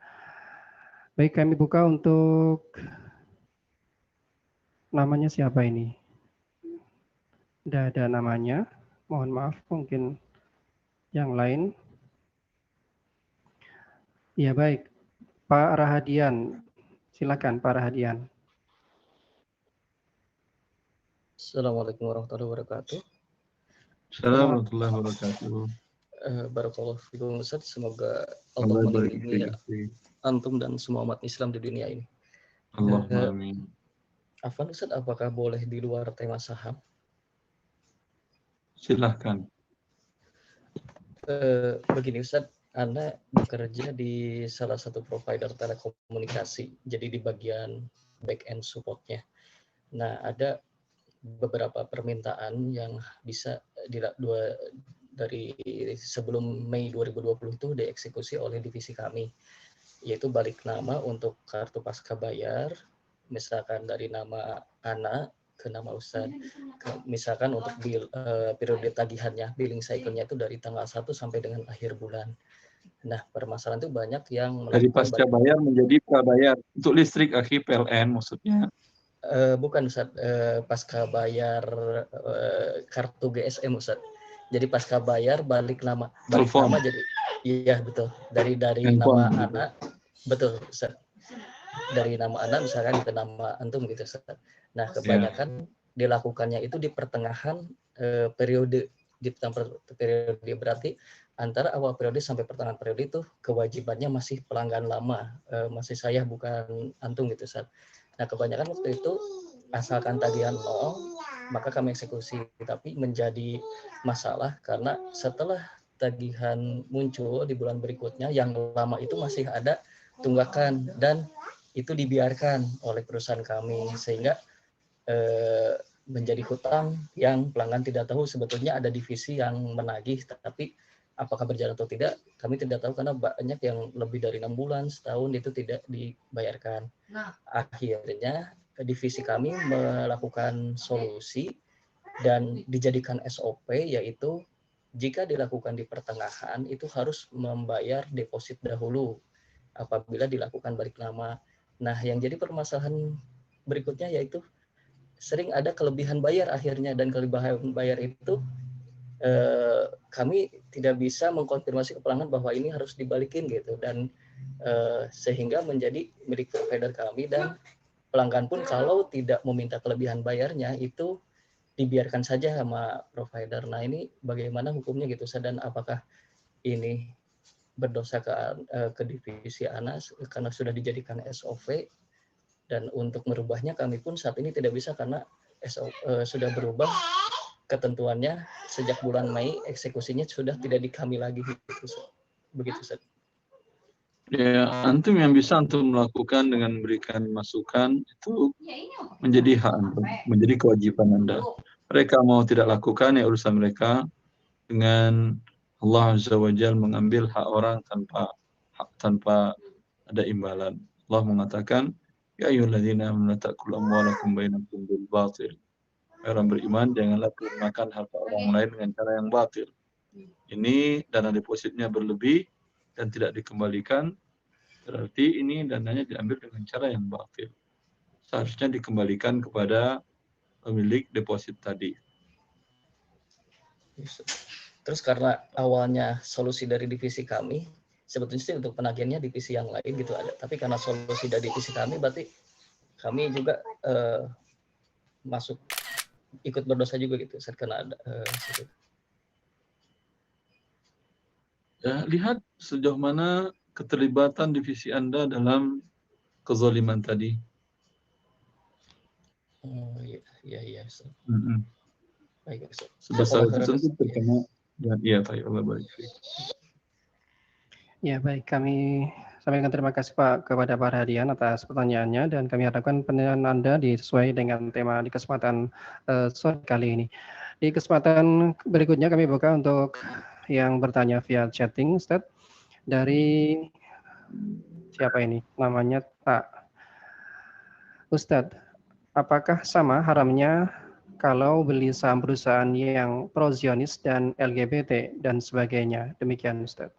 Baik, kami buka untuk namanya siapa ini? Tidak ada namanya. Mohon maaf, mungkin yang lain. Ya baik, Pak Rahadian. Silakan Pak Rahadian. Assalamualaikum warahmatullahi wabarakatuh. Assalamualaikum warahmatullahi wabarakatuh. Barakallahu fikum Ustaz, semoga Allah melindungi antum dan semua umat Islam di dunia ini. Allahumma amin. Afwan Ustaz, apakah boleh di luar tema saham? Silahkan. Begini Ustaz, Anda bekerja di salah satu provider telekomunikasi, jadi di bagian back end support-nya. Nah, ada beberapa permintaan yang bisa dari sebelum Mei 2020 itu dieksekusi oleh divisi kami. yaitu balik nama untuk kartu pascabayar, misalkan dari nama anak ke nama Ustadz. Misalkan untuk periode tagihannya, billing cycle-nya itu dari tanggal 1 sampai dengan akhir bulan. Nah, permasalahan itu banyak yang Dari melakukan pasca bayar menjadi prabayar. Untuk listrik, akhi, PLN maksudnya. Bukan Ustadz, pasca bayar kartu GSM Ustadz. Jadi pasca bayar balik nama jadi iya betul, dari Handphone, nama gitu. anak, betul Ustadz, dari nama anak misalkan ke nama antum gitu Ustadz. Nah, kebanyakan dilakukannya itu di pertengahan periode, di periode berarti antara awal periode sampai pertengahan periode itu kewajibannya masih pelanggan lama, masih saya bukan antum gitu Ustadz. Nah, kebanyakan waktu itu asalkan tagihan nol, maka kami eksekusi. Tapi menjadi masalah karena setelah tagihan muncul di bulan berikutnya, yang lama itu masih ada tunggakan dan itu dibiarkan oleh perusahaan kami, sehingga menjadi hutang yang pelanggan tidak tahu sebetulnya ada divisi yang menagih, tapi apakah berjalan atau tidak kami tidak tahu karena banyak yang lebih dari 6 bulan, setahun itu tidak dibayarkan. Akhirnya divisi kami melakukan solusi dan dijadikan SOP, yaitu jika dilakukan di pertengahan itu harus membayar deposit dahulu apabila dilakukan balik nama. Nah, yang jadi permasalahan berikutnya yaitu sering ada kelebihan bayar akhirnya, dan kelebihan bayar itu kami tidak bisa mengkonfirmasi ke pelanggan bahwa ini harus dibalikin gitu, dan sehingga menjadi milik provider kami, dan pelanggan pun kalau tidak meminta kelebihan bayarnya itu dibiarkan saja sama provider. Nah, ini bagaimana hukumnya gitu, dan apakah ini berdosa ke divisi ANAS karena sudah dijadikan SOP, dan untuk merubahnya kami pun saat ini tidak bisa karena sudah berubah ketentuannya sejak bulan Mei, eksekusinya sudah tidak di kami lagi gitu. Begitu Ustaz. Ya, antum yang bisa antum melakukan dengan memberikan masukan itu menjadi hak antum, menjadi kewajiban Anda. Mereka mau tidak lakukan ya urusan mereka, dengan Allah Azza wa Jalla mengambil hak orang tanpa ada imbalan. Allah mengatakan, ya ayyuhalladzina amanu ta'kulu amwalakum bainakum bil batil. Orang beriman janganlah makan harta orang lain dengan cara yang batil. Ini dana depositnya berlebih dan tidak dikembalikan, berarti ini dananya diambil dengan cara yang batil. Seharusnya dikembalikan kepada pemilik deposit tadi. Terus karena awalnya solusi dari divisi kami, sebetulnya sih untuk penagihannya divisi yang lain gitu ada, tapi karena solusi dari divisi kami, berarti kami juga masuk ikut berdosa juga gitu, karena ada Ya, lihat sejauh mana keterlibatan divisi Anda dalam kezaliman tadi. Oh iya. Baik, sebesar itu tentu terkena. Ya, Allah baik. Ya, baik, kami sampaikan terima kasih Pak kepada Pak Hadian atas pertanyaannya, dan kami harapkan penilaian Anda disesuai dengan tema di kesempatan sore kali ini. Di kesempatan berikutnya kami buka untuk yang bertanya via chatting, Ustaz. Dari siapa ini? Namanya Tak. Ustadz, apakah sama haramnya kalau beli saham perusahaan yang pro-Zionis dan LGBT dan sebagainya? Demikian, Ustadz.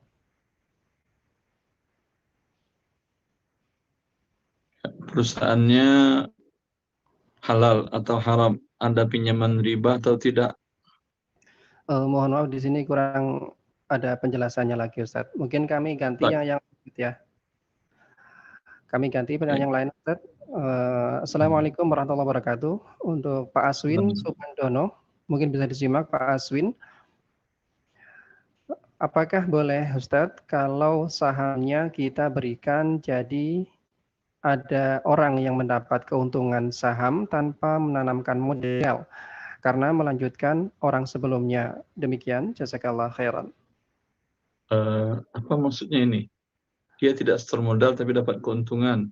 Perusahaannya halal atau haram? Anda pinjaman riba atau tidak? Mohon maaf, di sini kurang ada penjelasannya lagi, Ustadz. Mungkin kami ganti yang ya. Kami ganti pertanyaan yang lain, Ustadz. Assalamualaikum warahmatullahi wabarakatuh. Untuk Pak Aswin Subandono, mungkin bisa disimak Pak Aswin. Apakah boleh, Ustadz, kalau sahamnya kita berikan jadi ada orang yang mendapat keuntungan saham tanpa menanamkan modal karena melanjutkan orang sebelumnya? Demikian, jazakallah khairan. Apa maksudnya ini? Dia tidak setor modal tapi dapat keuntungan.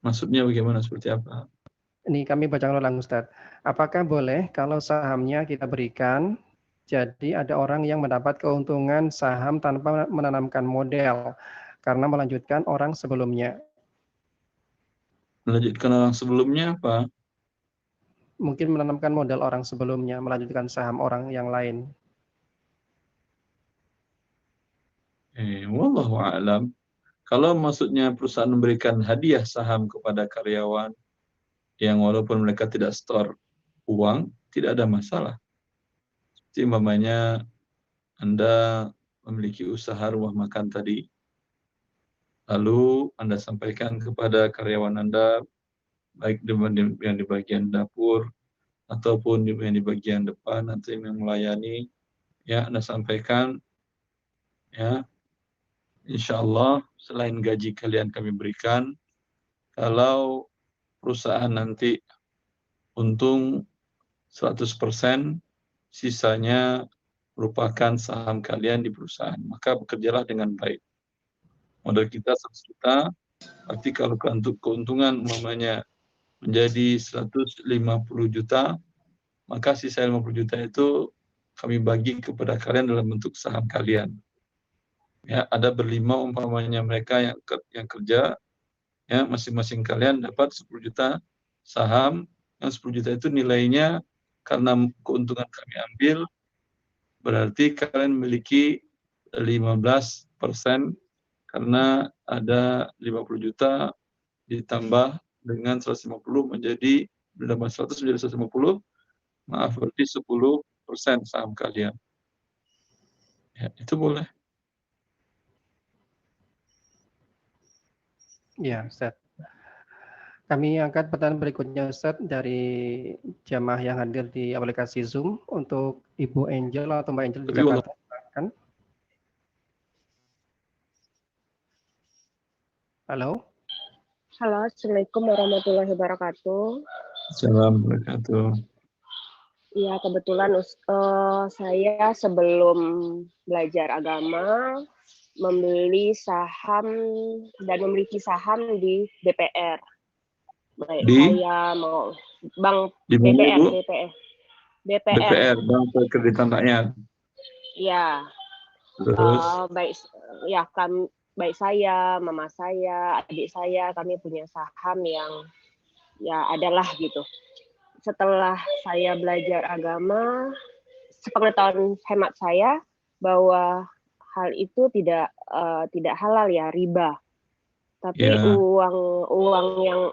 Maksudnya bagaimana, seperti apa? Ini kami baca ulang, Ustadz. Apakah boleh kalau sahamnya kita berikan Jadi ada orang yang mendapat keuntungan saham tanpa menanamkan modal karena melanjutkan orang sebelumnya. Melanjutkan orang sebelumnya apa? Mungkin menanamkan modal orang sebelumnya, melanjutkan saham orang yang lain. Wallahu a'lam. Kalau maksudnya perusahaan memberikan hadiah saham kepada karyawan yang walaupun mereka tidak store uang, tidak ada masalah. Seperti umpamanya Anda memiliki usaha rumah makan tadi, lalu Anda sampaikan kepada karyawan Anda, baik yang di bagian dapur, ataupun yang di bagian depan, nanti yang melayani, ya Anda sampaikan, ya insya Allah selain gaji kalian kami berikan, kalau perusahaan nanti untung 100%, sisanya merupakan saham kalian di perusahaan. Maka bekerjalah dengan baik. Modal kita 100 juta, berarti kalau untuk keuntungan umpamanya menjadi 150 juta, maka sisa 50 juta itu kami bagi kepada kalian dalam bentuk saham kalian. Ya, ada berlima umpamanya mereka yang kerja, ya masing-masing kalian dapat 10 juta saham, yang 10 juta itu nilainya karena keuntungan kami ambil, berarti kalian memiliki 15% karena ada 50 juta ditambah dengan 150 menjadi 100 menjadi 150, maaf berarti 10% saham kalian. Ya, itu boleh. Ya, Ustaz. Kami angkat pertanyaan berikutnya, Ustaz, dari jamaah yang hadir di aplikasi Zoom untuk Ibu Angel atau Mbak Angel di Jakarta. Silakan. Halo. Halo, Assalamualaikum warahmatullahi wabarakatuh. Assalamualaikum warahmatullahi wabarakatuh. Ya, kebetulan saya sebelum belajar agama membeli saham dan memiliki saham di BPR. Baik, saya mau Bank di BPR, mana, BPR, Bank Perkreditan Rakyat. Ya. Terus? Baik saya, mama saya, adik saya, kami punya saham yang ya adalah gitu. Setelah saya belajar agama, sepengetahuan hemat saya bahwa hal itu tidak halal ya, riba. Tapi uang yang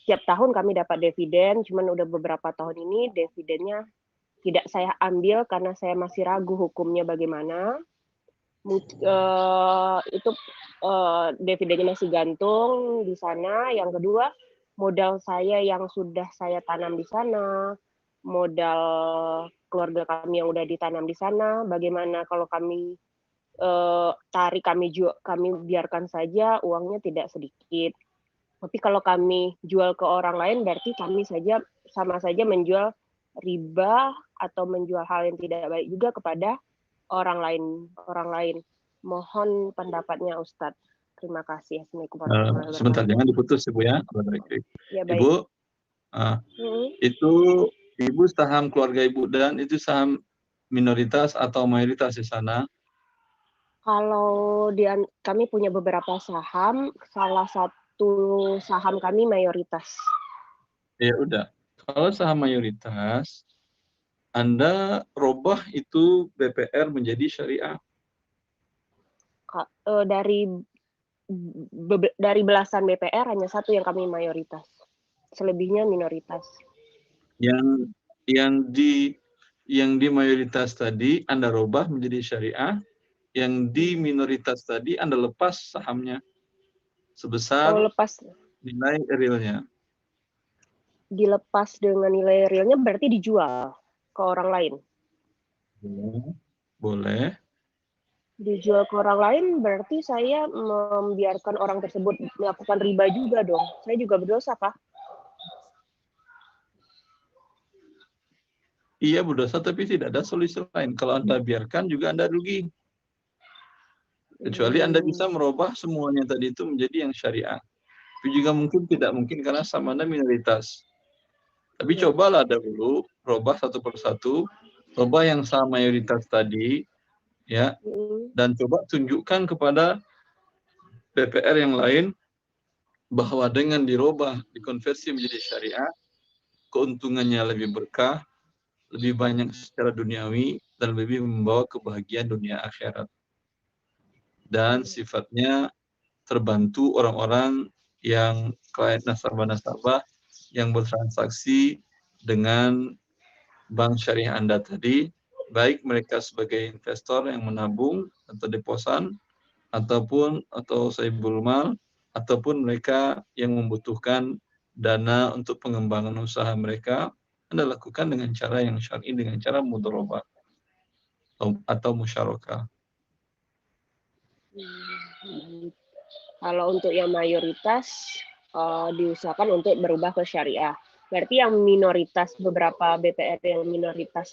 setiap tahun kami dapat dividen, cuman udah beberapa tahun ini dividennya tidak saya ambil karena saya masih ragu hukumnya bagaimana. Itu dividennya masih gantung di sana. Yang kedua, modal saya yang sudah saya tanam di sana, modal keluarga kami yang udah ditanam di sana, bagaimana kalau kami tarik, kami biarkan saja, uangnya tidak sedikit. Tapi kalau kami jual ke orang lain, berarti kami sama saja menjual riba atau menjual hal yang tidak baik juga kepada orang lain. Mohon pendapatnya Ustadz. Terima kasih. Assalamualaikum warahmatullahi wabarakatuh. Sebentar, jangan diputus Ibu ya. Ya, baik. Ibu, itu Ibu saham keluarga Ibu dan itu saham minoritas atau mayoritas di sana? Kalau kami punya beberapa saham, salah satu saham kami mayoritas. Ya udah, kalau saham mayoritas, Anda robah itu BPR menjadi syariah. Dari belasan BPR hanya satu yang kami mayoritas, selebihnya minoritas. Yang di mayoritas tadi Anda robah menjadi syariah, yang di minoritas tadi Anda lepas sahamnya sebesar nilai realnya. Dilepas dengan nilai realnya berarti dijual ke orang lain. Boleh. Dijual ke orang lain berarti saya membiarkan orang tersebut melakukan riba juga dong. Saya juga berdosa, Pak. Iya berdosa, tapi tidak ada solusi lain. Kalau Anda biarkan juga Anda rugi. Kecuali Anda bisa merubah semuanya tadi itu menjadi yang syariah. Itu juga mungkin tidak mungkin karena sama Anda minoritas. Tapi cobalah dahulu, rubah satu persatu. Coba yang saham mayoritas tadi, ya, dan coba tunjukkan kepada BPR yang lain bahwa dengan dirubah, dikonversi menjadi syariah, keuntungannya lebih berkah, lebih banyak secara duniawi, dan lebih membawa kebahagiaan dunia akhirat. Dan sifatnya terbantu orang-orang yang klien nasabah-nasabah yang bertransaksi dengan bank syariah Anda tadi, baik mereka sebagai investor yang menabung atau deposan, atau saibul mal, ataupun mereka yang membutuhkan dana untuk pengembangan usaha mereka, Anda lakukan dengan cara yang syar'i, dengan cara mudharabah atau musyarakah. Kalau untuk yang mayoritas diusahakan untuk berubah ke syariah. Berarti yang minoritas, beberapa BPR yang minoritas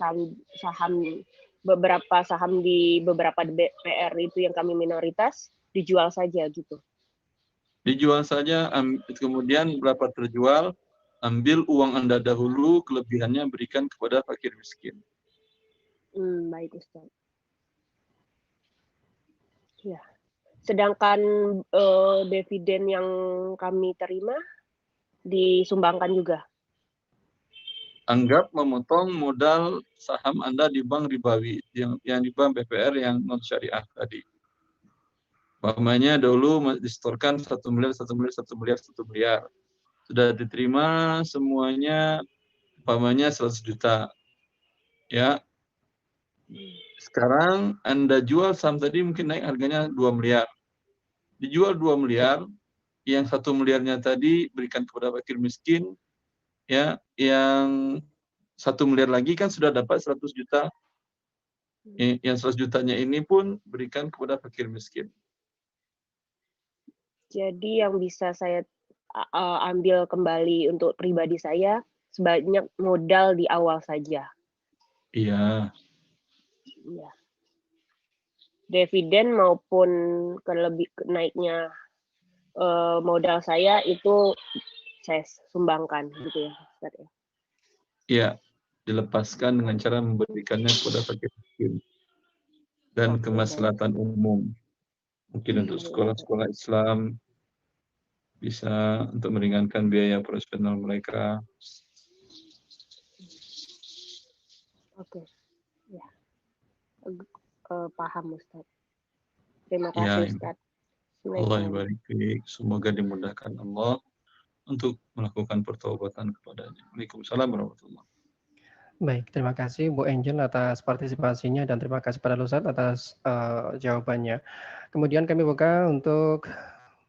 beberapa saham di beberapa BPR itu yang kami minoritas dijual saja gitu. Dijual saja, kemudian berapa terjual, ambil uang Anda dahulu, kelebihannya berikan kepada fakir miskin. Baik Ustaz. Ya. Sedangkan dividen yang kami terima disumbangkan juga. Anggap memotong modal saham Anda di bank ribawi, yang di bank BPR yang non syariah tadi. Umpamanya dulu disetorkan 1 miliar, 1 miliar, 1 miliar, 1 miliar. Sudah diterima semuanya, umpamanya 100 juta. Ya. Sekarang Anda jual saham tadi mungkin naik harganya 2 miliar. Dijual 2 miliar, yang 1 miliarnya tadi berikan kepada fakir miskin, ya, yang 1 miliar lagi kan sudah dapat 100 juta. Yang 100 jutanya ini pun berikan kepada fakir miskin. Jadi yang bisa saya ambil kembali untuk pribadi saya sebanyak modal di awal saja. Iya. Ya. Dividen maupun naiknya modal saya itu saya sumbangkan gitu ya, Ustaz ya. Iya, dilepaskan dengan cara memberikannya kepada fakir miskin dan kemaslahatan umum. Mungkin untuk sekolah-sekolah Islam, bisa untuk meringankan biaya operasional mereka. Oke, ya, paham Ustaz. Terima kasih Ustaz. Allah barik fiik. Semoga dimudahkan Allah untuk melakukan pertobatan kepadanya. Waalaikumsalam warahmatullahi wabarakatuh. Baik, terima kasih Bu Angel atas partisipasinya dan terima kasih pada Ustaz atas jawabannya. Kemudian kami buka untuk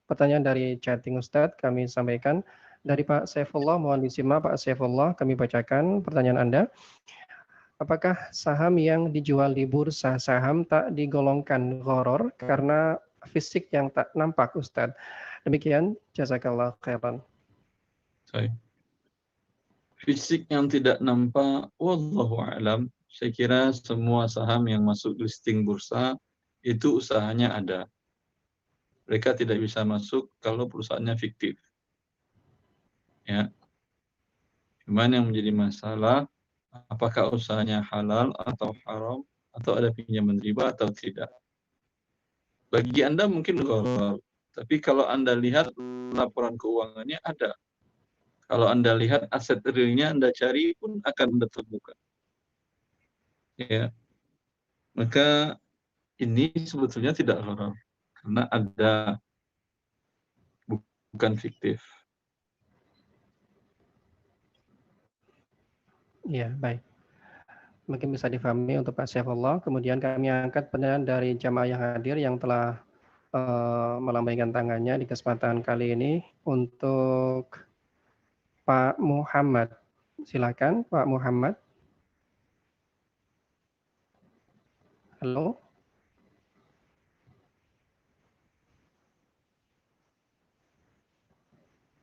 pertanyaan dari chatting Ustadz. Kami sampaikan dari Pak Saifullah, mohon disimak Pak Saifullah, kami bacakan pertanyaan Anda. Apakah saham yang dijual di bursa saham tak digolongkan gharar karena fisik yang tak nampak Ustadz? Demikian, jazakallah khairan. Fisik yang tidak nampak, wallahu a'lam. Saya kira semua saham yang masuk listing bursa itu usahanya ada. Mereka tidak bisa masuk kalau perusahaannya fiktif. Ya. Cuman yang menjadi masalah, apakah usahanya halal atau haram, atau ada pinjaman riba atau tidak. Bagi Anda mungkin gharar, tapi kalau Anda lihat laporan keuangannya ada. Kalau Anda lihat aset realnya Anda cari pun akan Anda temukan. Ya. Maka ini sebetulnya tidak gharar karena ada, bukan fiktif. Ya, baik. Mungkin bisa difahami untuk Pak Saifullah. Kemudian kami angkat pertanyaan dari jamaah yang hadir yang telah melambaikan tangannya di kesempatan kali ini untuk Pak Muhammad. Silakan Pak Muhammad. Halo.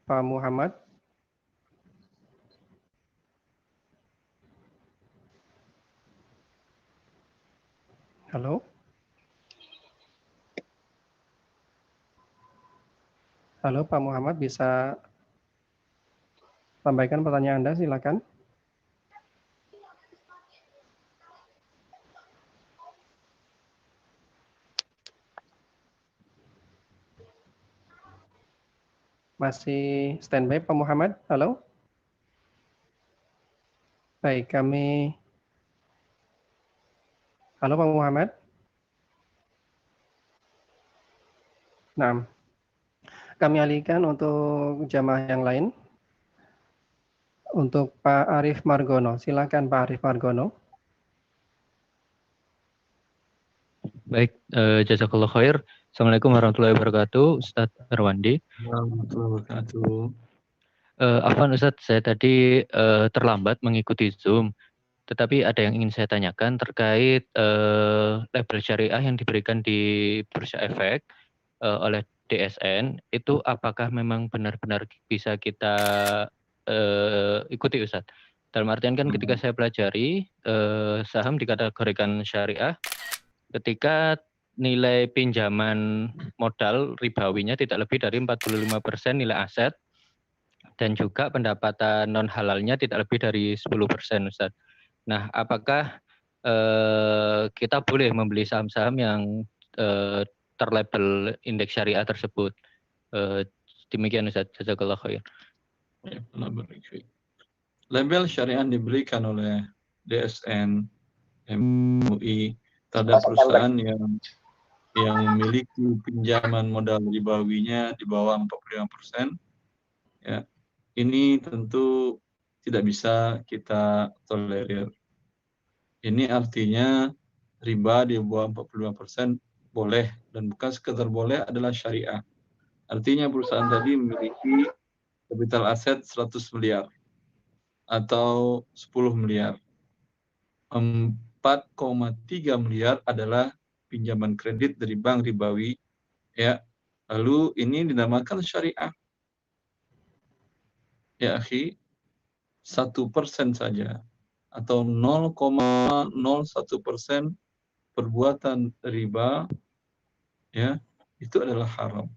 Pak Muhammad. Halo. Halo Pak Muhammad, bisa sampaikan pertanyaan Anda, silakan. Masih standby Pak Muhammad? Halo? Baik, halo Pak Muhammad? Nah, kami alihkan untuk jamaah yang lain. Untuk Pak Arif Margono, silakan Pak Arif Margono. Baik, jazakallah khair. Assalamualaikum warahmatullahi wabarakatuh, Ustadz Arwandi. Warahmatullahi wabarakatuh. Afwan Ustadz, saya tadi terlambat mengikuti Zoom, tetapi ada yang ingin saya tanyakan terkait label syariah yang diberikan di Bursa Efek oleh DSN, itu apakah memang benar-benar bisa kita ikuti Ustadz? Dalam artian kan ketika saya pelajari saham dikategorikan syariah, ketika nilai pinjaman modal ribawinya tidak lebih dari 45% nilai aset, dan juga pendapatan non halalnya tidak lebih dari 10%, Ustaz. Nah, apakah kita boleh membeli saham-saham yang terlabel indeks syariah tersebut? Demikian Ustaz, jazakallah khair. Label syariah diberikan oleh DSN, MUI terhadap perusahaan yang memiliki pinjaman modal ribawinya di bawah 45%. Ya, ini tentu tidak bisa kita tolerir. Ini artinya riba di bawah 45% boleh, dan bukan sekedar boleh, adalah syariah. Artinya perusahaan tadi memiliki kapital aset 100 miliar atau 10 miliar. 4,3 miliar adalah pinjaman kredit dari bank ribawi, ya. Lalu ini dinamakan syariah. Ya akhi, 1% saja atau 0,01% perbuatan riba, ya, itu adalah haram.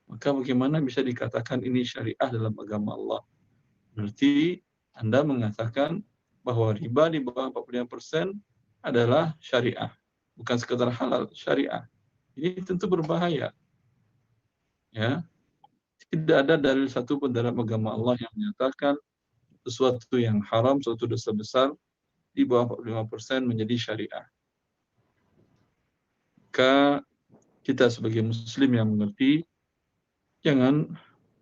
Maka bagaimana bisa dikatakan ini syariah dalam agama Allah? Berarti Anda mengatakan bahwa riba di bawah 45% adalah syariah, bukan sekadar halal, syariah. Ini tentu berbahaya. Ya, tidak ada dalil satu pun dalam agama Allah yang menyatakan sesuatu yang haram, suatu dosa besar di bawah 45% menjadi syariah. Maka kita sebagai muslim yang mengerti, jangan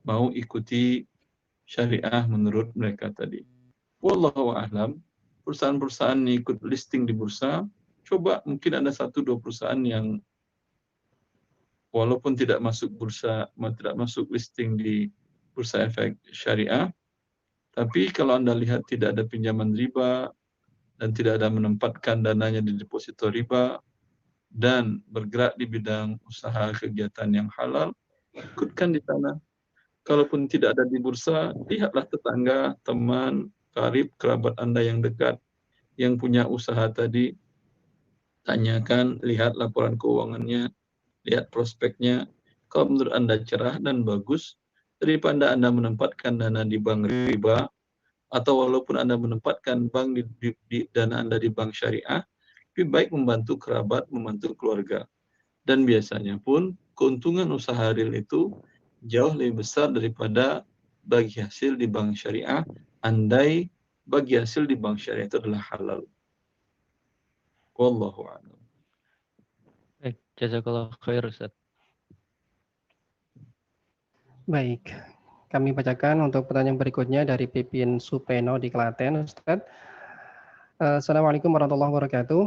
mau ikuti syariah menurut mereka tadi. Wallahu a'lam. Perusahaan-perusahaan yang ikut listing di bursa, coba mungkin ada 1-2 perusahaan yang walaupun tidak masuk bursa, tidak masuk listing di Bursa Efek Syariah, tapi kalau Anda lihat tidak ada pinjaman riba dan tidak ada menempatkan dananya di deposito riba dan bergerak di bidang usaha kegiatan yang halal, ikutkan di sana. Kalaupun tidak ada di bursa, lihatlah tetangga, teman, karib, kerabat Anda yang dekat, yang punya usaha tadi, tanyakan, lihat laporan keuangannya, lihat prospeknya. Kalau menurut Anda cerah dan bagus, daripada Anda menempatkan dana di bank riba, atau walaupun Anda menempatkan dana Anda di bank syariah, lebih baik membantu kerabat, membantu keluarga. Dan biasanya pun keuntungan usaha real itu jauh lebih besar daripada bagi hasil di bank syariah, andai bagi hasil di bank syariah itu adalah halal. Wallahu a'lam. Baik, jazakallah khair Ustaz. Baik, kami bacakan untuk pertanyaan berikutnya dari Pipin Supeno di Klaten, Ustadz. Assalamualaikum warahmatullahi wabarakatuh.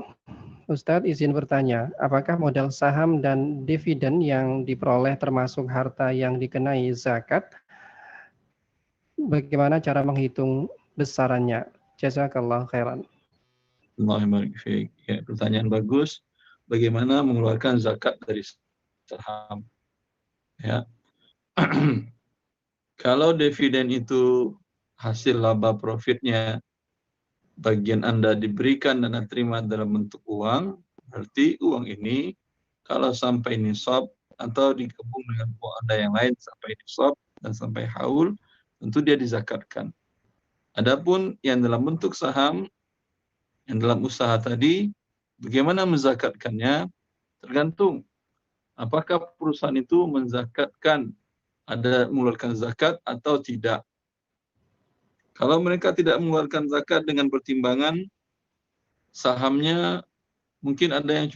Ustadz izin bertanya, apakah modal saham dan dividen yang diperoleh termasuk harta yang dikenai zakat? Bagaimana cara menghitung besarannya? Jazakallah khairan. Ya, pertanyaan bagus. Bagaimana mengeluarkan zakat dari saham? Ya. Kalau dividen itu hasil laba profitnya, bagian Anda diberikan dan terima dalam bentuk uang, berarti uang ini kalau sampai nisab atau digabung dengan uang Anda yang lain sampai nisab dan sampai haul, tentu dia dizakatkan. Adapun yang dalam bentuk saham, yang dalam usaha tadi, bagaimana menzakatkannya? Tergantung apakah perusahaan itu menzakatkan ada mengeluarkan zakat atau tidak. Kalau mereka tidak mengeluarkan zakat dengan pertimbangan sahamnya, mungkin ada yang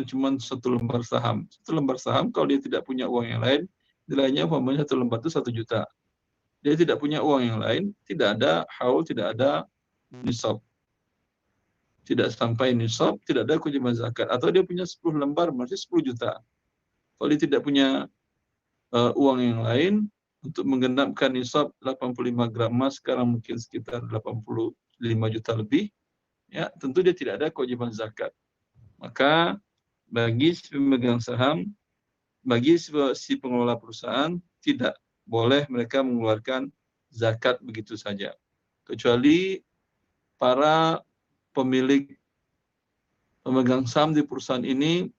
cuma 1 lembar saham. 1 lembar saham kalau dia tidak punya uang yang lain, nilainya umpamanya 1 lembar itu 1 juta. Dia tidak punya uang yang lain, tidak ada haul, tidak ada nisab. Tidak sampai nisab, tidak ada kewajiban zakat. Atau dia punya 10 lembar, berarti 10 juta. Kalau dia tidak punya uang yang lain, untuk menggenapkan nisab 85 gram emas, sekarang mungkin sekitar 85 juta lebih, ya tentu dia tidak ada kewajiban zakat. Maka bagi si pemegang saham, bagi si pengelola perusahaan, tidak boleh mereka mengeluarkan zakat begitu saja. Kecuali para pemilik pemegang saham di perusahaan ini,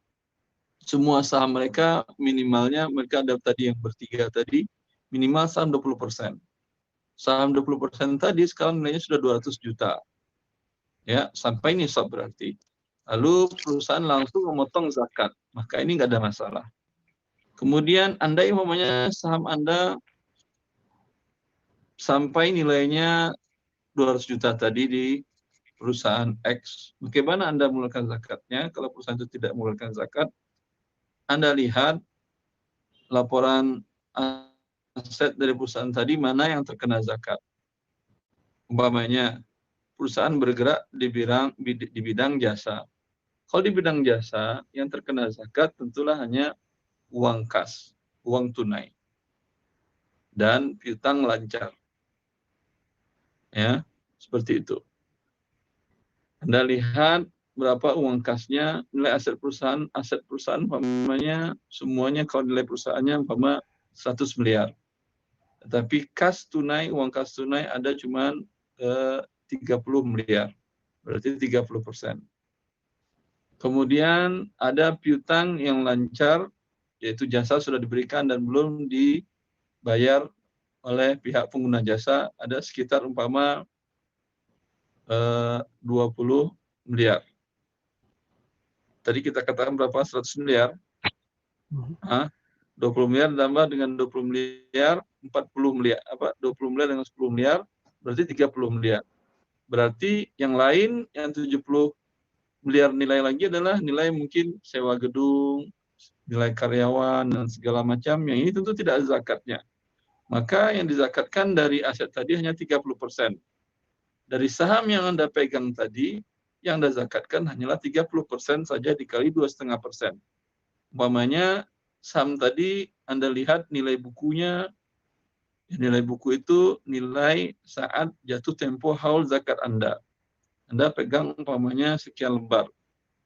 semua saham mereka minimalnya, mereka ada tadi yang bertiga tadi, minimal saham 20%. Saham 20% tadi sekarang nilainya sudah 200 juta. Ya, sampai nisab berarti. Lalu perusahaan langsung memotong zakat. Maka ini nggak ada masalah. Kemudian Anda umpamanya saham Anda sampai nilainya 200 juta tadi di perusahaan X. Bagaimana Anda mengeluarkan zakatnya? Kalau perusahaan itu tidak mengeluarkan zakat, Anda lihat laporan aset dari perusahaan tadi mana yang terkena zakat. Umpamanya perusahaan bergerak di bidang jasa. Kalau di bidang jasa yang terkena zakat tentulah hanya uang kas, uang tunai, dan piutang lancar. Ya, seperti itu. Anda lihat berapa uang kasnya, nilai aset perusahaan umpamanya semuanya kalau nilai perusahaannya umpama 100 miliar. Tetapi kas tunai, uang kas tunai ada cuma 30 miliar. Berarti 30%. Kemudian ada piutang yang lancar, yaitu jasa sudah diberikan dan belum dibayar oleh pihak pengguna jasa, ada sekitar umpama 20 miliar. Tadi kita katakan berapa? 100 miliar. 20 miliar ditambah dengan 20 miliar, 40 miliar. 20 miliar dengan 10 miliar, berarti 30 miliar. Berarti yang lain, yang 70 miliar nilai lagi adalah nilai mungkin sewa gedung, nilai karyawan, dan segala macam. Yang ini tentu tidak ada zakatnya. Maka yang dizakatkan dari aset tadi hanya 30%. Dari saham yang Anda pegang tadi, yang Anda zakatkan hanyalah 30% saja dikali 2,5%. Umpamanya saham tadi Anda lihat nilai bukunya, nilai buku itu nilai saat jatuh tempo haul zakat Anda. Anda pegang umpamanya sekian lembar.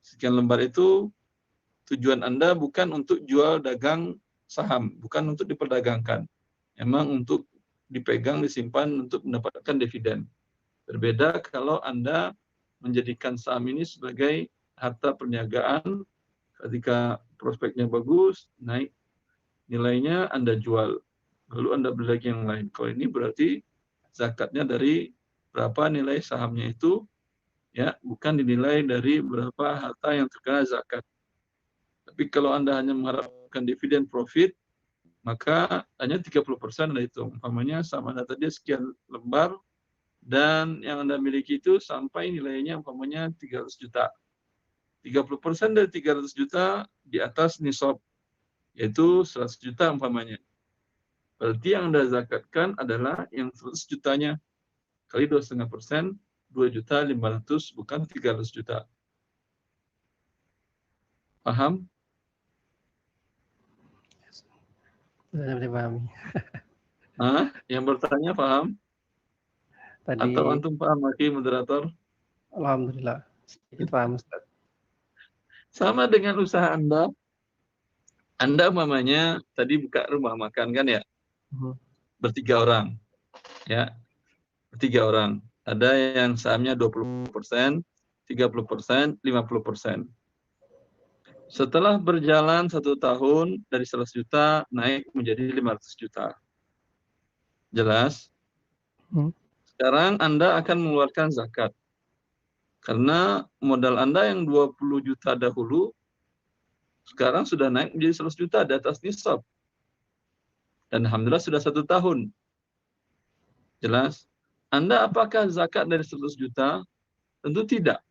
Sekian lembar itu tujuan Anda bukan untuk jual dagang saham, bukan untuk diperdagangkan. Memang untuk dipegang, disimpan untuk mendapatkan dividen. Berbeda kalau Anda menjadikan saham ini sebagai harta perniagaan, ketika prospeknya bagus, naik nilainya Anda jual. Lalu Anda beli lagi yang lain. Kalau ini berarti zakatnya dari berapa nilai sahamnya itu, ya, bukan dinilai dari berapa harta yang terkena zakat. Tapi kalau Anda hanya mengharapkan dividen profit, maka hanya 30% Anda hitung. Umpamanya saham Anda tadi sekian lembar, dan yang Anda miliki itu sampai nilainya umpamanya 300 juta. 30% dari 300 juta di atas nisab, yaitu 100 juta umpamanya. Berarti yang Anda zakatkan adalah yang 100 jutanya. Kali 2,5%, 2.500.000, bukan 300 juta. Paham? Sudah dipahami. Yang bertanya paham? Tadi, Atau antum paham lagi, moderator? alhamdulillah, sedikit paham, Ustaz. Sama dengan usaha Anda. Anda umpamanya tadi buka rumah makan kan ya? Bertiga orang. Ya. Bertiga orang. Ada yang sahamnya 20%, 30%, 50%. Setelah berjalan 1 tahun, dari 100 juta naik menjadi 500 juta. Jelas? Sekarang Anda akan mengeluarkan zakat. Karena modal Anda yang 20 juta dahulu, sekarang sudah naik menjadi 100 juta di atas nisab. Dan alhamdulillah sudah 1 tahun. Jelas? Anda apakah zakat dari 100 juta? Tentu tidak.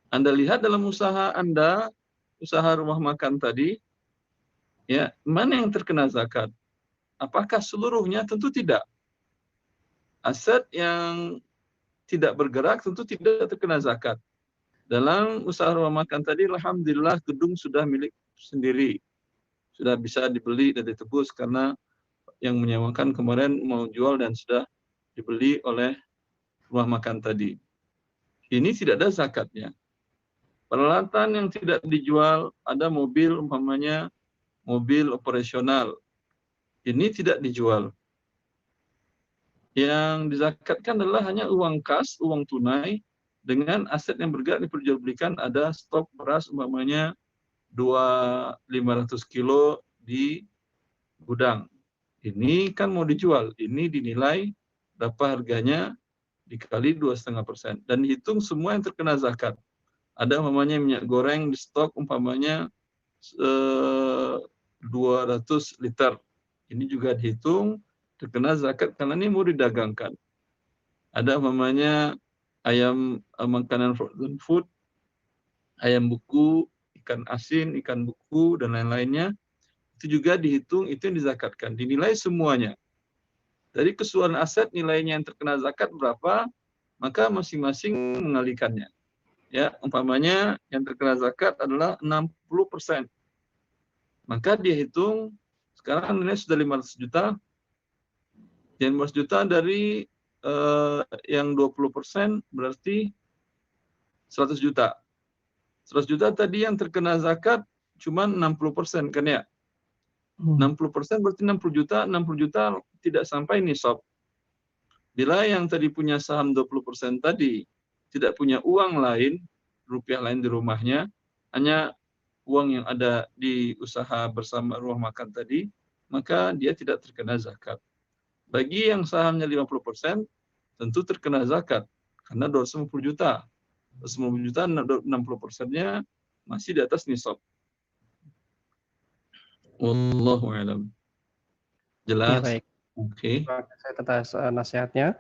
Anda lihat dalam usaha Anda, usaha rumah makan tadi, ya, mana yang terkena zakat? Apakah seluruhnya? Tentu tidak. Aset yang tidak bergerak tentu tidak terkena zakat. Dalam usaha rumah makan tadi, alhamdulillah gedung sudah milik sendiri. Sudah bisa dibeli dan ditebus karena yang menyewakan kemarin mau jual dan sudah dibeli oleh rumah makan tadi. Ini tidak ada zakatnya. Peralatan yang tidak dijual, ada mobil umpamanya mobil operasional. Ini tidak dijual. Yang dizakatkan adalah hanya uang kas, uang tunai, dengan aset yang bergerak diperjualbelikan. Ada stok beras umpamanya 500 kilo di gudang. Ini kan mau dijual, ini dinilai berapa harganya dikali 2,5% dan dihitung semua yang terkena zakat. Ada umpamanya minyak goreng di stok umpamanya 200 liter. Ini juga dihitung terkena zakat karena ini mau didagangkan. Ada umpamanya ayam makanan frozen food, ayam beku, ikan asin, ikan beku, dan lain-lainnya. Itu juga dihitung, itu yang dizakatkan. Dinilai semuanya. Dari keseluruhan aset nilainya yang terkena zakat berapa, maka masing-masing mengalihkannya. Ya, umpamanya yang terkena zakat adalah 60%. Maka dia hitung, sekarang nilai sudah 500 juta, dan 500 juta dari yang 20% berarti 100 juta. 100 juta tadi yang terkena zakat cuma 60% kan ya? 60% berarti 60 juta, 60 juta tidak sampai nisab. Bila yang tadi punya saham 20% tadi tidak punya uang lain, rupiah lain di rumahnya, hanya uang yang ada di usaha bersama rumah makan tadi, maka dia tidak terkena zakat. Bagi yang sahamnya 50%, tentu terkena zakat, karena 250 juta. 250 juta, 60%-nya masih di atas nisab. Wallahu a'lam. Ya, Jelas? baik. Oke. Terima kasih atas nasihatnya.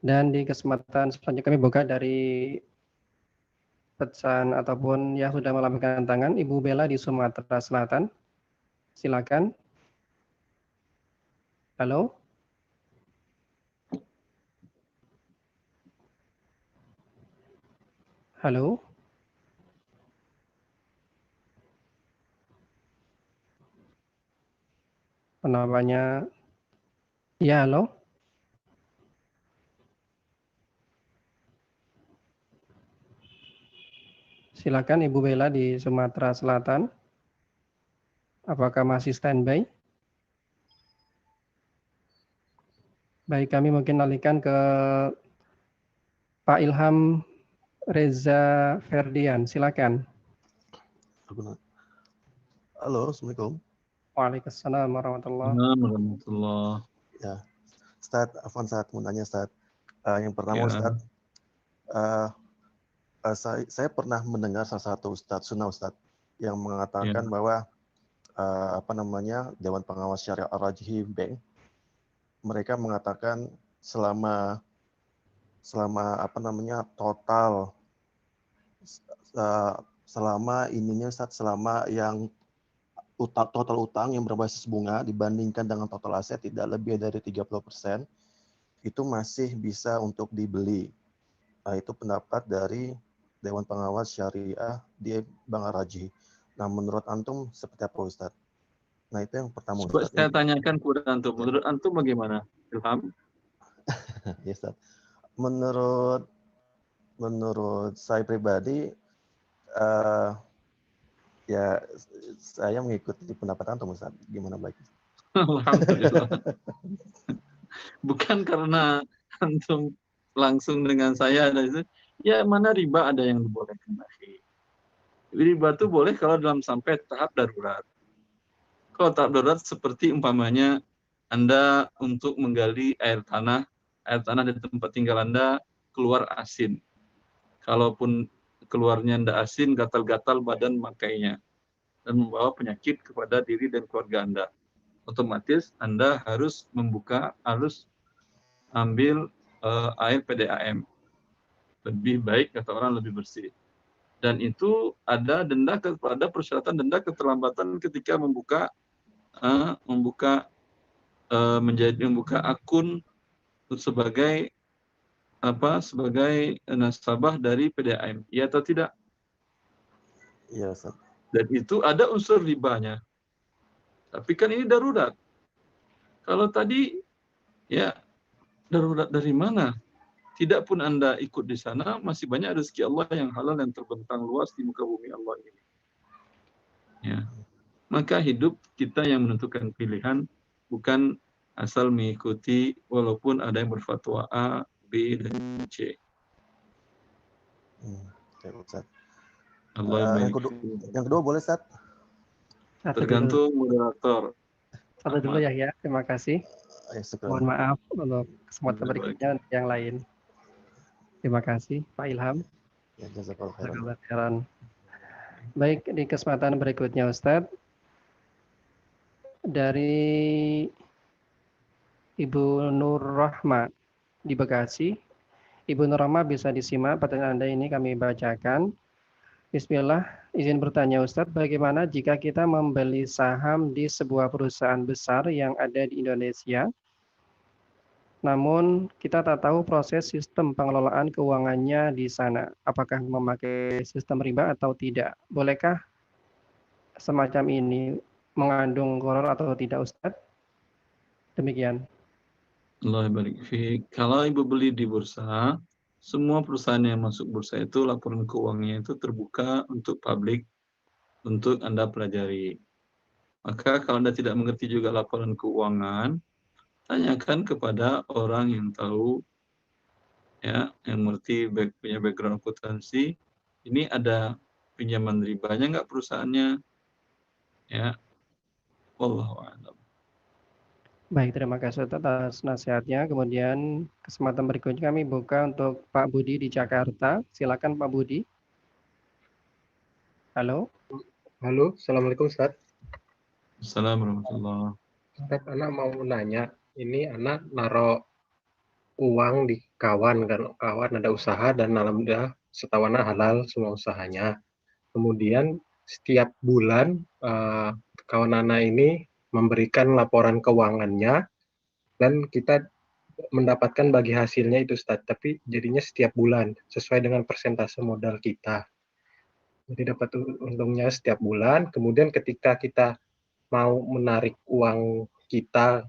Dan di kesempatan selanjutnya kami buka dari pesan ataupun yang sudah melambaikan tangan, Ibu Bella di Sumatera Selatan. Silakan. Halo. Halo. Namanya, ya, halo. Silakan Ibu Bella di Sumatera Selatan. Apakah masih standby? Baik, kami mungkin alihkan ke Pak Ilham Reza Ferdian. Silakan. Halo, Assalamualaikum. Waalaikumsalam warahmatullahi Warahmatullah. Ya, Ustadz, Afwan Ustadz, mau nanya Ustadz. Yang pertama Ustadz, saya pernah mendengar salah satu Ustadz Sunnah Ustadz yang mengatakan bahwa Dewan Pengawas Syariah Ar-Rajhi Bank, mereka mengatakan selama total selama ininya Ustadz, selama yang total utang yang berbasis bunga dibandingkan dengan total aset tidak lebih dari 30%, itu masih bisa untuk dibeli. Nah, itu pendapat dari Dewan Pengawas Syariah di Bank Ar-Rajhi. Nah, menurut Antum seperti apa Ustadz? Nah, itu yang pertama Ustadz. Saya tanyakan kepada Antum, menurut Antum bagaimana, Ilham? Ya Ustadz, menurut saya pribadi, ya saya mengikuti pendapat Antum Ustadz. Gimana baiknya? Alhamdulillah. Bukan karena Antum langsung dengan saya, ya mana riba ada yang dibolehkan. Riba itu boleh kalau dalam sampai tahap darurat. Kalau tahap darurat seperti umpamanya Anda untuk menggali air tanah di tempat tinggal Anda keluar asin. Kalaupun keluarnya Anda asin, gatal-gatal badan makainya dan membawa penyakit kepada diri dan keluarga Anda. otomatis Anda harus ambil air PDAM. Lebih baik kata orang lebih bersih. Dan itu ada persyaratan denda keterlambatan ketika membuka akun sebagai nasabah dari PDAM. Iya atau tidak? Iya, Ustaz. Dan itu ada unsur ribanya. Tapi kan ini darurat. Kalau tadi ya darurat dari mana? Tidak pun Anda ikut di sana, masih banyak rezeki Allah yang halal yang terbentang luas di muka bumi Allah ini. Ya. Maka hidup kita yang menentukan pilihan, bukan asal mengikuti walaupun ada yang berfatwa A, B, dan C. Oke, Ustaz. Allah baik. Yang kedua boleh, Ustaz? Tergantung moderator. Satu dulu ya, terima kasih. Mohon maaf untuk kesempatan berikutnya yang lain. Terima kasih, Pak Ilham. Ya, jazakallahu khairan. Khairan. Baik, di kesempatan berikutnya Ustadz, dari Ibu Nur Rahma di Bekasi. Ibu Nur Rahma bisa disimak pertanyaan Anda ini kami bacakan. Bismillah, izin bertanya Ustadz, bagaimana jika kita membeli saham di sebuah perusahaan besar yang ada di Indonesia, namun kita tak tahu proses sistem pengelolaan keuangannya di sana, apakah memakai sistem riba atau tidak? Bolehkah semacam ini mengandung gharar atau tidak, Ustadz? Demikian. Allah barik fiik. Kalau Ibu beli di bursa, semua perusahaan yang masuk bursa itu laporan keuangannya itu terbuka untuk publik, untuk Anda pelajari. Maka kalau Anda tidak mengerti juga laporan keuangan, tanyakan kepada orang yang tahu, ya, yang mengerti punya background akuntansi. Ini ada pinjaman ribanya nggak perusahaannya? Ya, wallahu a'lam. Baik, terima kasih atas nasihatnya. Kemudian kesempatan berikutnya kami buka untuk Pak Budi di Jakarta. Silakan Pak Budi. Halo. Halo, Assalamualaikum Ustaz. Assalamualaikum warahmatullahi wabarakatuh. Ustaz, anak mau nanya, ini anak naruh uang di kawan, kan kawan ada usaha dan alhamdulillah setahu anak halal semua usahanya. Kemudian setiap bulan kawan anak ini memberikan laporan keuangannya dan kita mendapatkan bagi hasilnya itu Ustaz, tapi jadinya setiap bulan sesuai dengan persentase modal kita. Jadi dapat untungnya setiap bulan, kemudian ketika kita mau menarik uang kita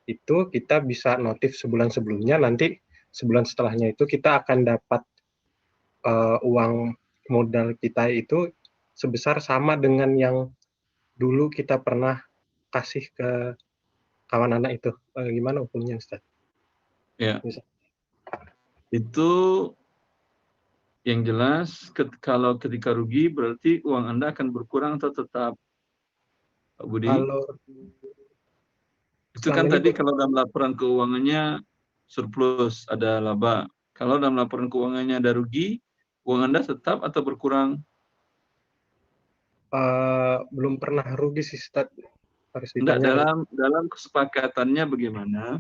itu kita bisa notif sebulan sebelumnya, nanti sebulan setelahnya itu kita akan dapat uang modal kita itu sebesar sama dengan yang dulu kita pernah kasih ke kawan anak itu. Gimana hukumnya Ustaz? Ya. Itu yang jelas kalau ketika rugi berarti uang Anda akan berkurang atau tetap, Pak Budi? Kalau itu kan tadi kalau dalam laporan keuangannya surplus, ada laba. Kalau dalam laporan keuangannya ada rugi, uang Anda tetap atau berkurang? Belum pernah rugi sih, Ustaz. Harus Enggak, ditanya. dalam kesepakatannya bagaimana?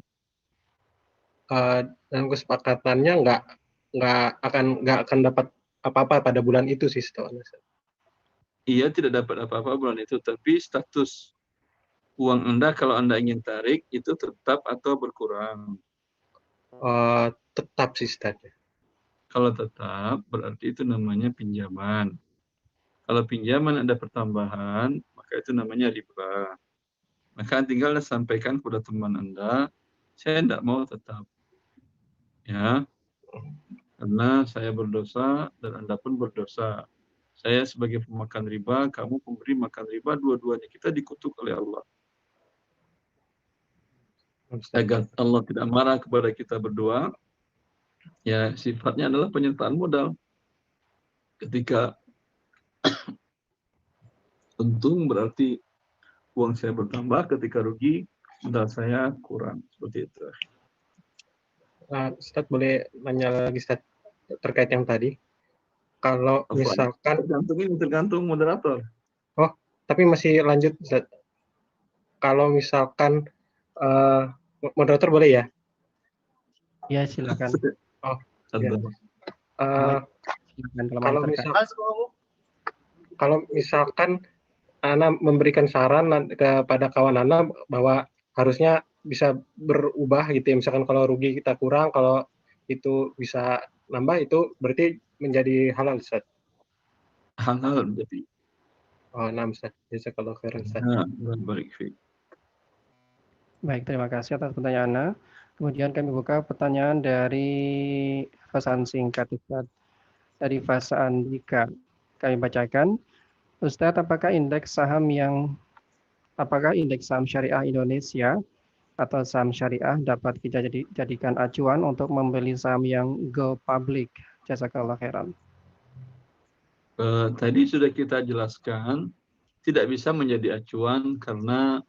Dalam kesepakatannya nggak akan dapat apa-apa pada bulan itu sih, Ustaz. Iya, tidak dapat apa-apa bulan itu, tapi status uang Anda kalau Anda ingin tarik itu tetap atau berkurang? Tetap sih, Ustaz. Kalau tetap, berarti itu namanya pinjaman. Kalau pinjaman ada pertambahan, maka itu namanya riba. Maka tinggal sampaikan kepada teman Anda, saya tidak mau tetap. Ya, karena saya berdosa dan Anda pun berdosa. Saya sebagai pemakan riba, kamu pemberi makan riba, dua-duanya kita dikutuk oleh Allah. Agar Allah tidak marah kepada kita berdua, ya sifatnya adalah penyertaan modal. Ketika untung berarti uang saya bertambah, ketika rugi modal saya kurang. Seperti itu. Ustaz, boleh nanya lagi, Ustaz, terkait yang tadi? Kalau misalkan tergantung moderator. Oh, tapi masih lanjut, Ustaz. kalau misalkan moderator boleh ya? Ya, silakan. Oh, Tafadhal. Silakan kalau misalkan Ana memberikan saran kepada kawan Ana bahwa harusnya bisa berubah gitu ya. Misalkan kalau rugi kita kurang, kalau itu bisa nambah, itu berarti menjadi halal, Ustaz. Halal jadi. Oh, nah, Ustaz. Jazakallahu khairan, Ustaz. Nah, barik fiik. Baik, terima kasih atas pertanyaannya. Kemudian kami buka pertanyaan dari pesan singkat Ustaz. Dari Fasa Andika. Kami bacakan, Ustadz, apakah indeks saham syariah Indonesia atau saham syariah dapat kita jadikan acuan untuk membeli saham yang go public? Jazakallah khairan. Tadi sudah kita jelaskan, tidak bisa menjadi acuan karena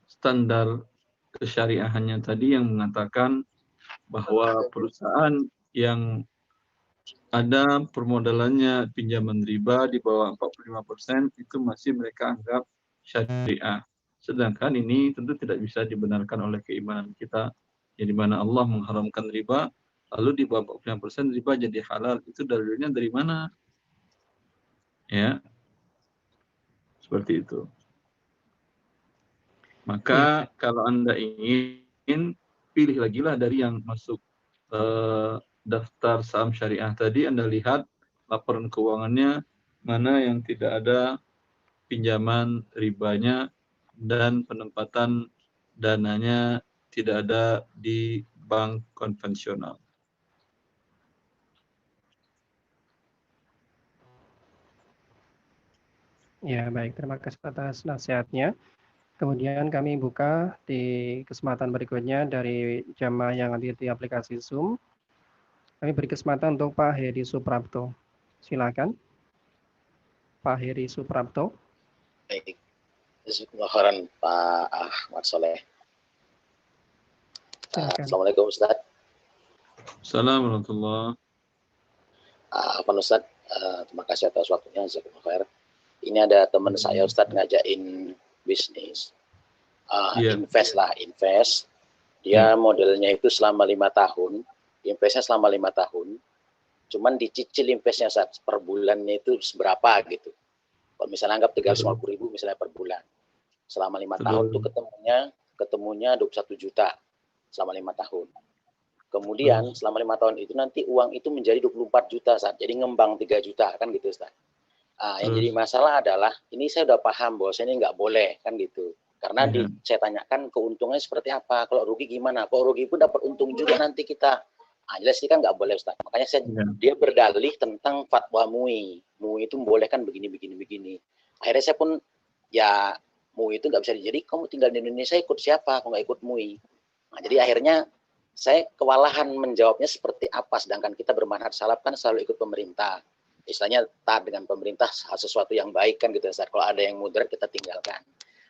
standar kesyariahannya tadi yang mengatakan bahwa perusahaan yang ada permodalannya pinjaman riba di bawah 45% itu masih mereka anggap syariah. Sedangkan ini tentu tidak bisa dibenarkan oleh keimanan kita, yang di mana Allah mengharamkan riba, lalu di bawah 45% riba jadi halal. Itu dalilnya dari mana? Ya, seperti itu. Maka kalau Anda ingin, pilih lagi lah dari yang masuk daftar saham syariah tadi. Anda lihat laporan keuangannya mana yang tidak ada pinjaman ribanya dan penempatan dananya tidak ada di bank konvensional. Ya, baik. Terima kasih atas nasihatnya. Kemudian kami buka di kesempatan berikutnya dari jamaah yang hadir di aplikasi Zoom. Kami beri kesempatan untuk Pak Heri Suprapto. Silakan. Pak Heri Suprapto. Baik. Jazakumullah khairan Pak Ahmad Soleh. Assalamualaikum Ustaz. Assalamualaikum warahmatullahi wabarakatuh. Ustaz, terima kasih atas waktunya. Jazakumullah khair. Ini ada teman saya Ustaz ngajakin bisnis. Invest. Dia modelnya itu selama 5 tahun. Investnya selama 5 tahun. Cuman dicicil investnya Ustaz, per bulannya itu seberapa gitu. Kalau misalnya anggap 350.000 misalnya per bulan. Selama 5 tahun tuh ketemunya 21 juta selama 5 tahun. Kemudian selama 5 tahun itu nanti uang itu menjadi 24 juta Ustaz. Jadi ngembang 3 juta kan gitu Ustaz. Yang jadi masalah adalah ini saya udah paham bahwa ini nggak boleh kan gitu. Karena saya tanyakan keuntungannya seperti apa. Kalau rugi gimana? Kalau rugi pun dapat untung juga nanti kita. Jelas ini kan nggak boleh Ustaz. Makanya dia berdalih tentang fatwa MUI. MUI itu membolehkan begini. Akhirnya saya pun ya MUI itu nggak bisa jadi kamu tinggal di Indonesia ikut siapa? Kalau nggak ikut MUI. Nah, jadi akhirnya saya kewalahan menjawabnya seperti apa. Sedangkan kita bermanhaj salaf kan selalu ikut pemerintah. Istilahnya taat dengan pemerintah sesuatu yang baik kan gitu Ustaz. Kalau ada yang mudarat kita tinggalkan.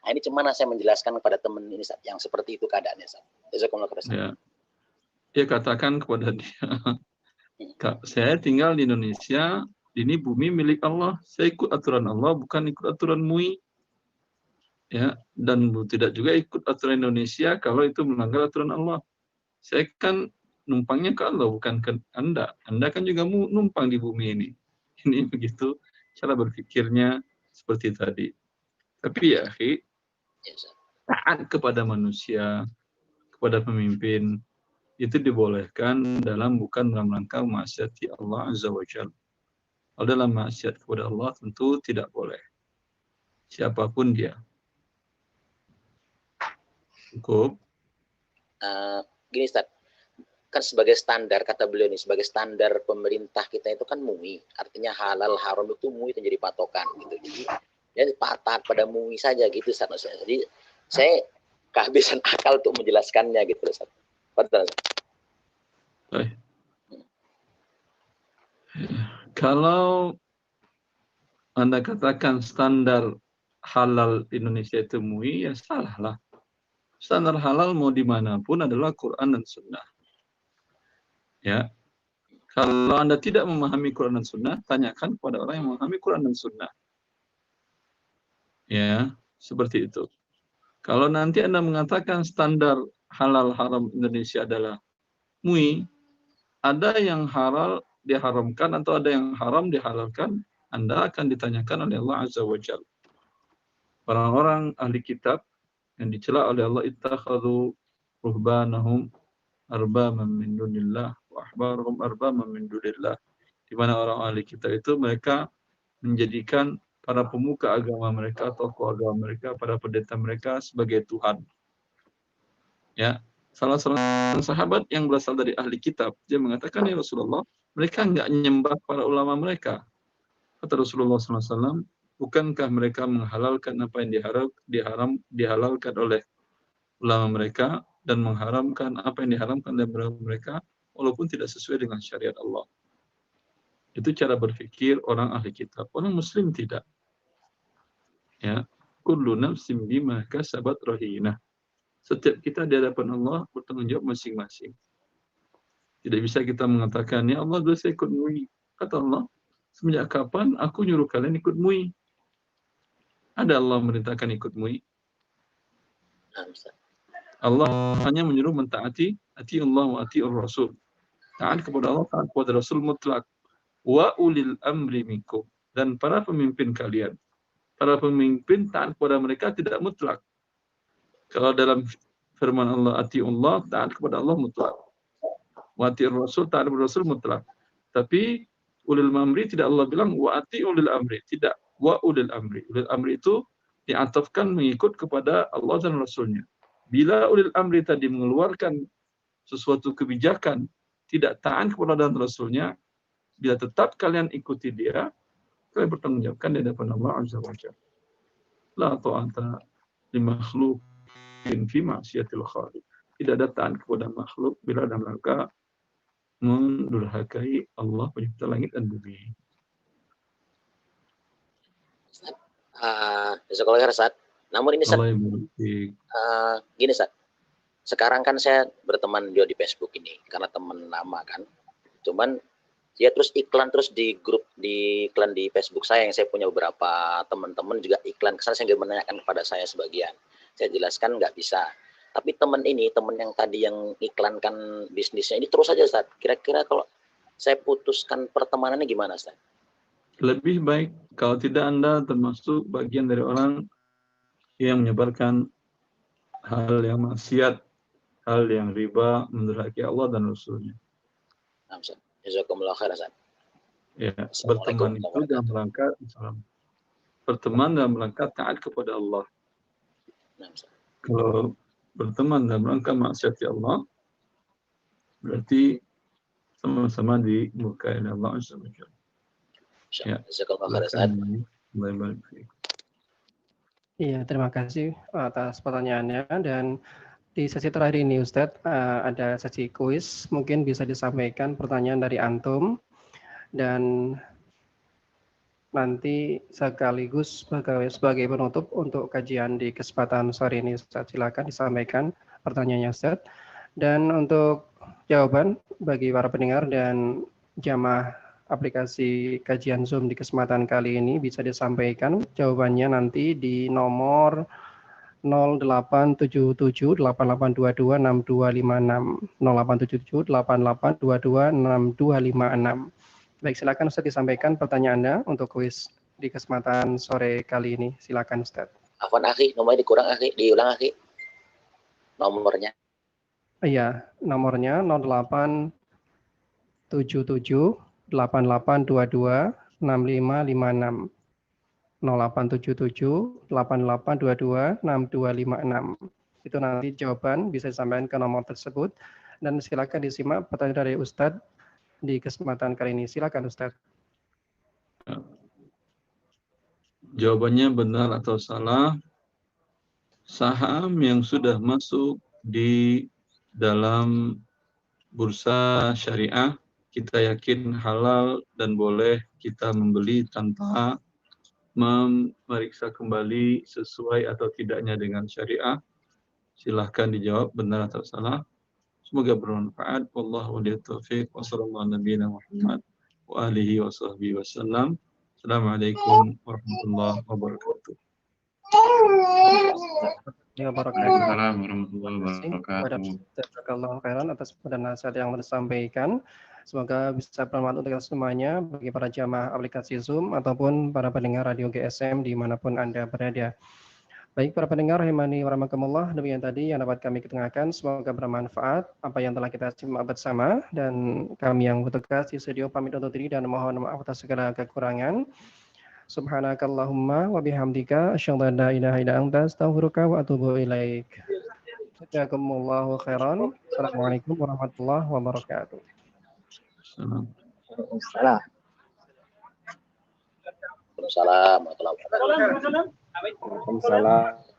Nah, ini cuma saya menjelaskan kepada teman ini Ustaz, yang seperti itu keadaannya Ustaz. Jazakumullah khairan. Ya, katakan kepada dia, saya tinggal di Indonesia, ini bumi milik Allah, saya ikut aturan Allah, bukan ikut aturan MUI. Ya, dan tidak juga ikut aturan Indonesia kalau itu melanggar aturan Allah. Saya kan numpangnya ke Allah, bukan ke Anda. Anda kan juga numpang di bumi ini. Ini begitu cara berpikirnya seperti tadi. Tapi ya, taat kepada manusia, kepada pemimpin, itu dibolehkan bukan dalam rangka maksiat Allah Azza wa Jalla. Kalau dalam maksiat kepada Allah tentu tidak boleh. Siapapun dia. Cukup. Gini Ustaz, kan sebagai standar, kata beliau ini, sebagai standar pemerintah kita itu kan MUI. Artinya halal, haram itu MUI itu jadi patokan. Gitu. Jadi taat pada MUI saja gitu Ustaz. Jadi saya kehabisan akal untuk menjelaskannya gitu Ustaz. Betul. Kalau Anda katakan standar halal Indonesia itu MUI, ya salah lah. Standar halal mau dimanapun adalah Quran dan Sunnah. Ya, kalau Anda tidak memahami Quran dan Sunnah, tanyakan kepada orang yang memahami Quran dan Sunnah. Ya, seperti itu. Kalau nanti Anda mengatakan standar halal haram Indonesia adalah MUI, ada yang halal diharamkan atau ada yang haram dihalalkan, Anda akan ditanyakan oleh Allah Azza wa Jalla. Orang-orang ahli kitab yang dicela oleh Allah, ittakhadhu ruhbanahum arbaban min dunillah wa ahbarahum arbaban min dunillah. Di mana orang ahli kitab itu mereka menjadikan para pemuka agama mereka, tokoh agama mereka, para pendeta mereka sebagai Tuhan. Ya, salah seorang sahabat yang berasal dari ahli kitab, dia mengatakan, ya Rasulullah, mereka enggak menyembah para ulama mereka. Kata Rasulullah SAW, bukankah mereka menghalalkan apa yang dihalalkan oleh ulama mereka dan mengharamkan apa yang diharamkan dari mereka, walaupun tidak sesuai dengan syariat Allah. Itu cara berpikir orang ahli kitab. Orang muslim tidak. Ya, kullu nafsin bima kasabat rahinah. Setiap kita di hadapan Allah bertanggung jawab masing-masing. Tidak bisa kita mengatakan, ya Allah, dulu saya ikut MUI. Kata Allah, semenjak kapan aku nyuruh kalian ikut MUI? Ada Allah merintahkan ikut MUI? Allah hanya menyuruh mentaati, ati Allah wa ati Rasul. Taat kepada Allah, taat kepada Rasul mutlak. Wa ulil amri minkum. Dan para pemimpin kalian. Para pemimpin taat kepada mereka tidak mutlak. Kalau dalam firman Allah, ati Allah, taat kepada Allah mutlak. Wa ati Rasul, taat kepada Rasul mutlak. Tapi ulil amri tidak Allah bilang wa ati ulil amri. Tidak, wa ulil amri. Ulil amri itu diatafkan mengikut kepada Allah dan Rasulnya. Bila ulil amri tadi mengeluarkan sesuatu kebijakan tidak taat kepada Allah dan Rasulnya, bila tetap kalian ikuti dia, kalian bertanggungjawabkan di hadapan Allah Azza wa Jalla. La ta'ata li makhluqin fi ma'siyatil khaliq. Tidak ada taat kepada makhluk bila dalam rangka mendurhakai Allah pencipta langit dan bumi. Sekolah Ustaz. Namun ini Ustaz, gini Ustaz. Sekarang kan saya berteman juga di Facebook ini karena teman lama kan. Cuman dia terus iklan terus di grup di iklan di Facebook saya yang saya punya beberapa teman-teman juga iklan kesana, saya menanyakan kepada saya sebagian. Saya jelaskan nggak bisa. Tapi teman yang tadi yang iklankan bisnisnya ini terus saja Ustaz. Kira-kira kalau saya putuskan pertemanannya gimana Ustaz? Lebih baik kalau tidak Anda termasuk bagian dari orang yang menyebarkan hal yang maksiat, hal yang riba, mendurhakai Allah dan Rasulnya. Nah, Ustaz. Jazakumullah khair, Ustaz. Ya, berteman itu dalam rangka berteman dalam rangka taat kepada Allah. Nah, kalau berteman dalam rangka maksiat Allah, berarti sama-sama dimurkai Allah Subhanahu wa taala. Ya, jazakumullah khair, Ustaz. Iya, terima kasih atas pertanyaannya. Dan di sesi terakhir ini Ustadz, ada sesi kuis, mungkin bisa disampaikan pertanyaan dari Antum, dan nanti sekaligus sebagai penutup untuk kajian di kesempatan sore ini, Ustadz, silakan disampaikan pertanyaannya Ustadz. Dan untuk jawaban bagi para pendengar dan jamaah aplikasi kajian Zoom di kesempatan kali ini bisa disampaikan jawabannya nanti di nomor 087788226256 087788226256. Baik, silakan Ustaz disampaikan pertanyaan Anda untuk kuis di kesempatan sore kali ini. Silakan Ustaz. Afwan akhi, nomornya dikurang akhi, diulang akhi. Nomornya. Iya, nomornya 087788226556. 087788226256. Itu nanti jawaban bisa disampaikan ke nomor tersebut, dan silakan disimak pertanyaan dari Ustadz di kesempatan kali ini. Silakan Ustadz. Jawabannya benar atau salah, saham yang sudah masuk di dalam bursa syariah kita yakin halal dan boleh kita membeli tanpa memeriksa kembali sesuai atau tidaknya dengan syariah. Silahkan dijawab benar atau salah. Semoga bermanfaat. Wallahu a'lam bishawab. Wassallallahu nabiyana Muhammad wa alihi wa sahbihi wasallam. Assalamualaikum warahmatullahi wabarakatuh. wabarakatuh. Waalaikumsalam warahmatullahi Terima kasih kepada wabarakatuh. Jazakallahu khairan atas pada nasihat yang disampaikan. Semoga bisa bermanfaat untuk kita semuanya, bagi para jamaah aplikasi Zoom ataupun para pendengar radio GSM dimanapun Anda berada. Baik para pendengar rahimani wa rahmakumullah, demikian tadi yang dapat kami ketengahkan. Semoga bermanfaat apa yang telah kita simak bersama, dan kami yang bertugas di studio pamit undur diri dan mohon maaf atas segala kekurangan. Subhanakallahumma wa bihamdika asyhadu an la ilaha illa anta astaghfiruka wa atubu ilaik. Jazakumullahu khairan. Assalamualaikum warahmatullahi wabarakatuh. Salam. Waalaikumsalam. Waalaikumsalam warahmatullahi wabarakatuh. Waalaikumsalam.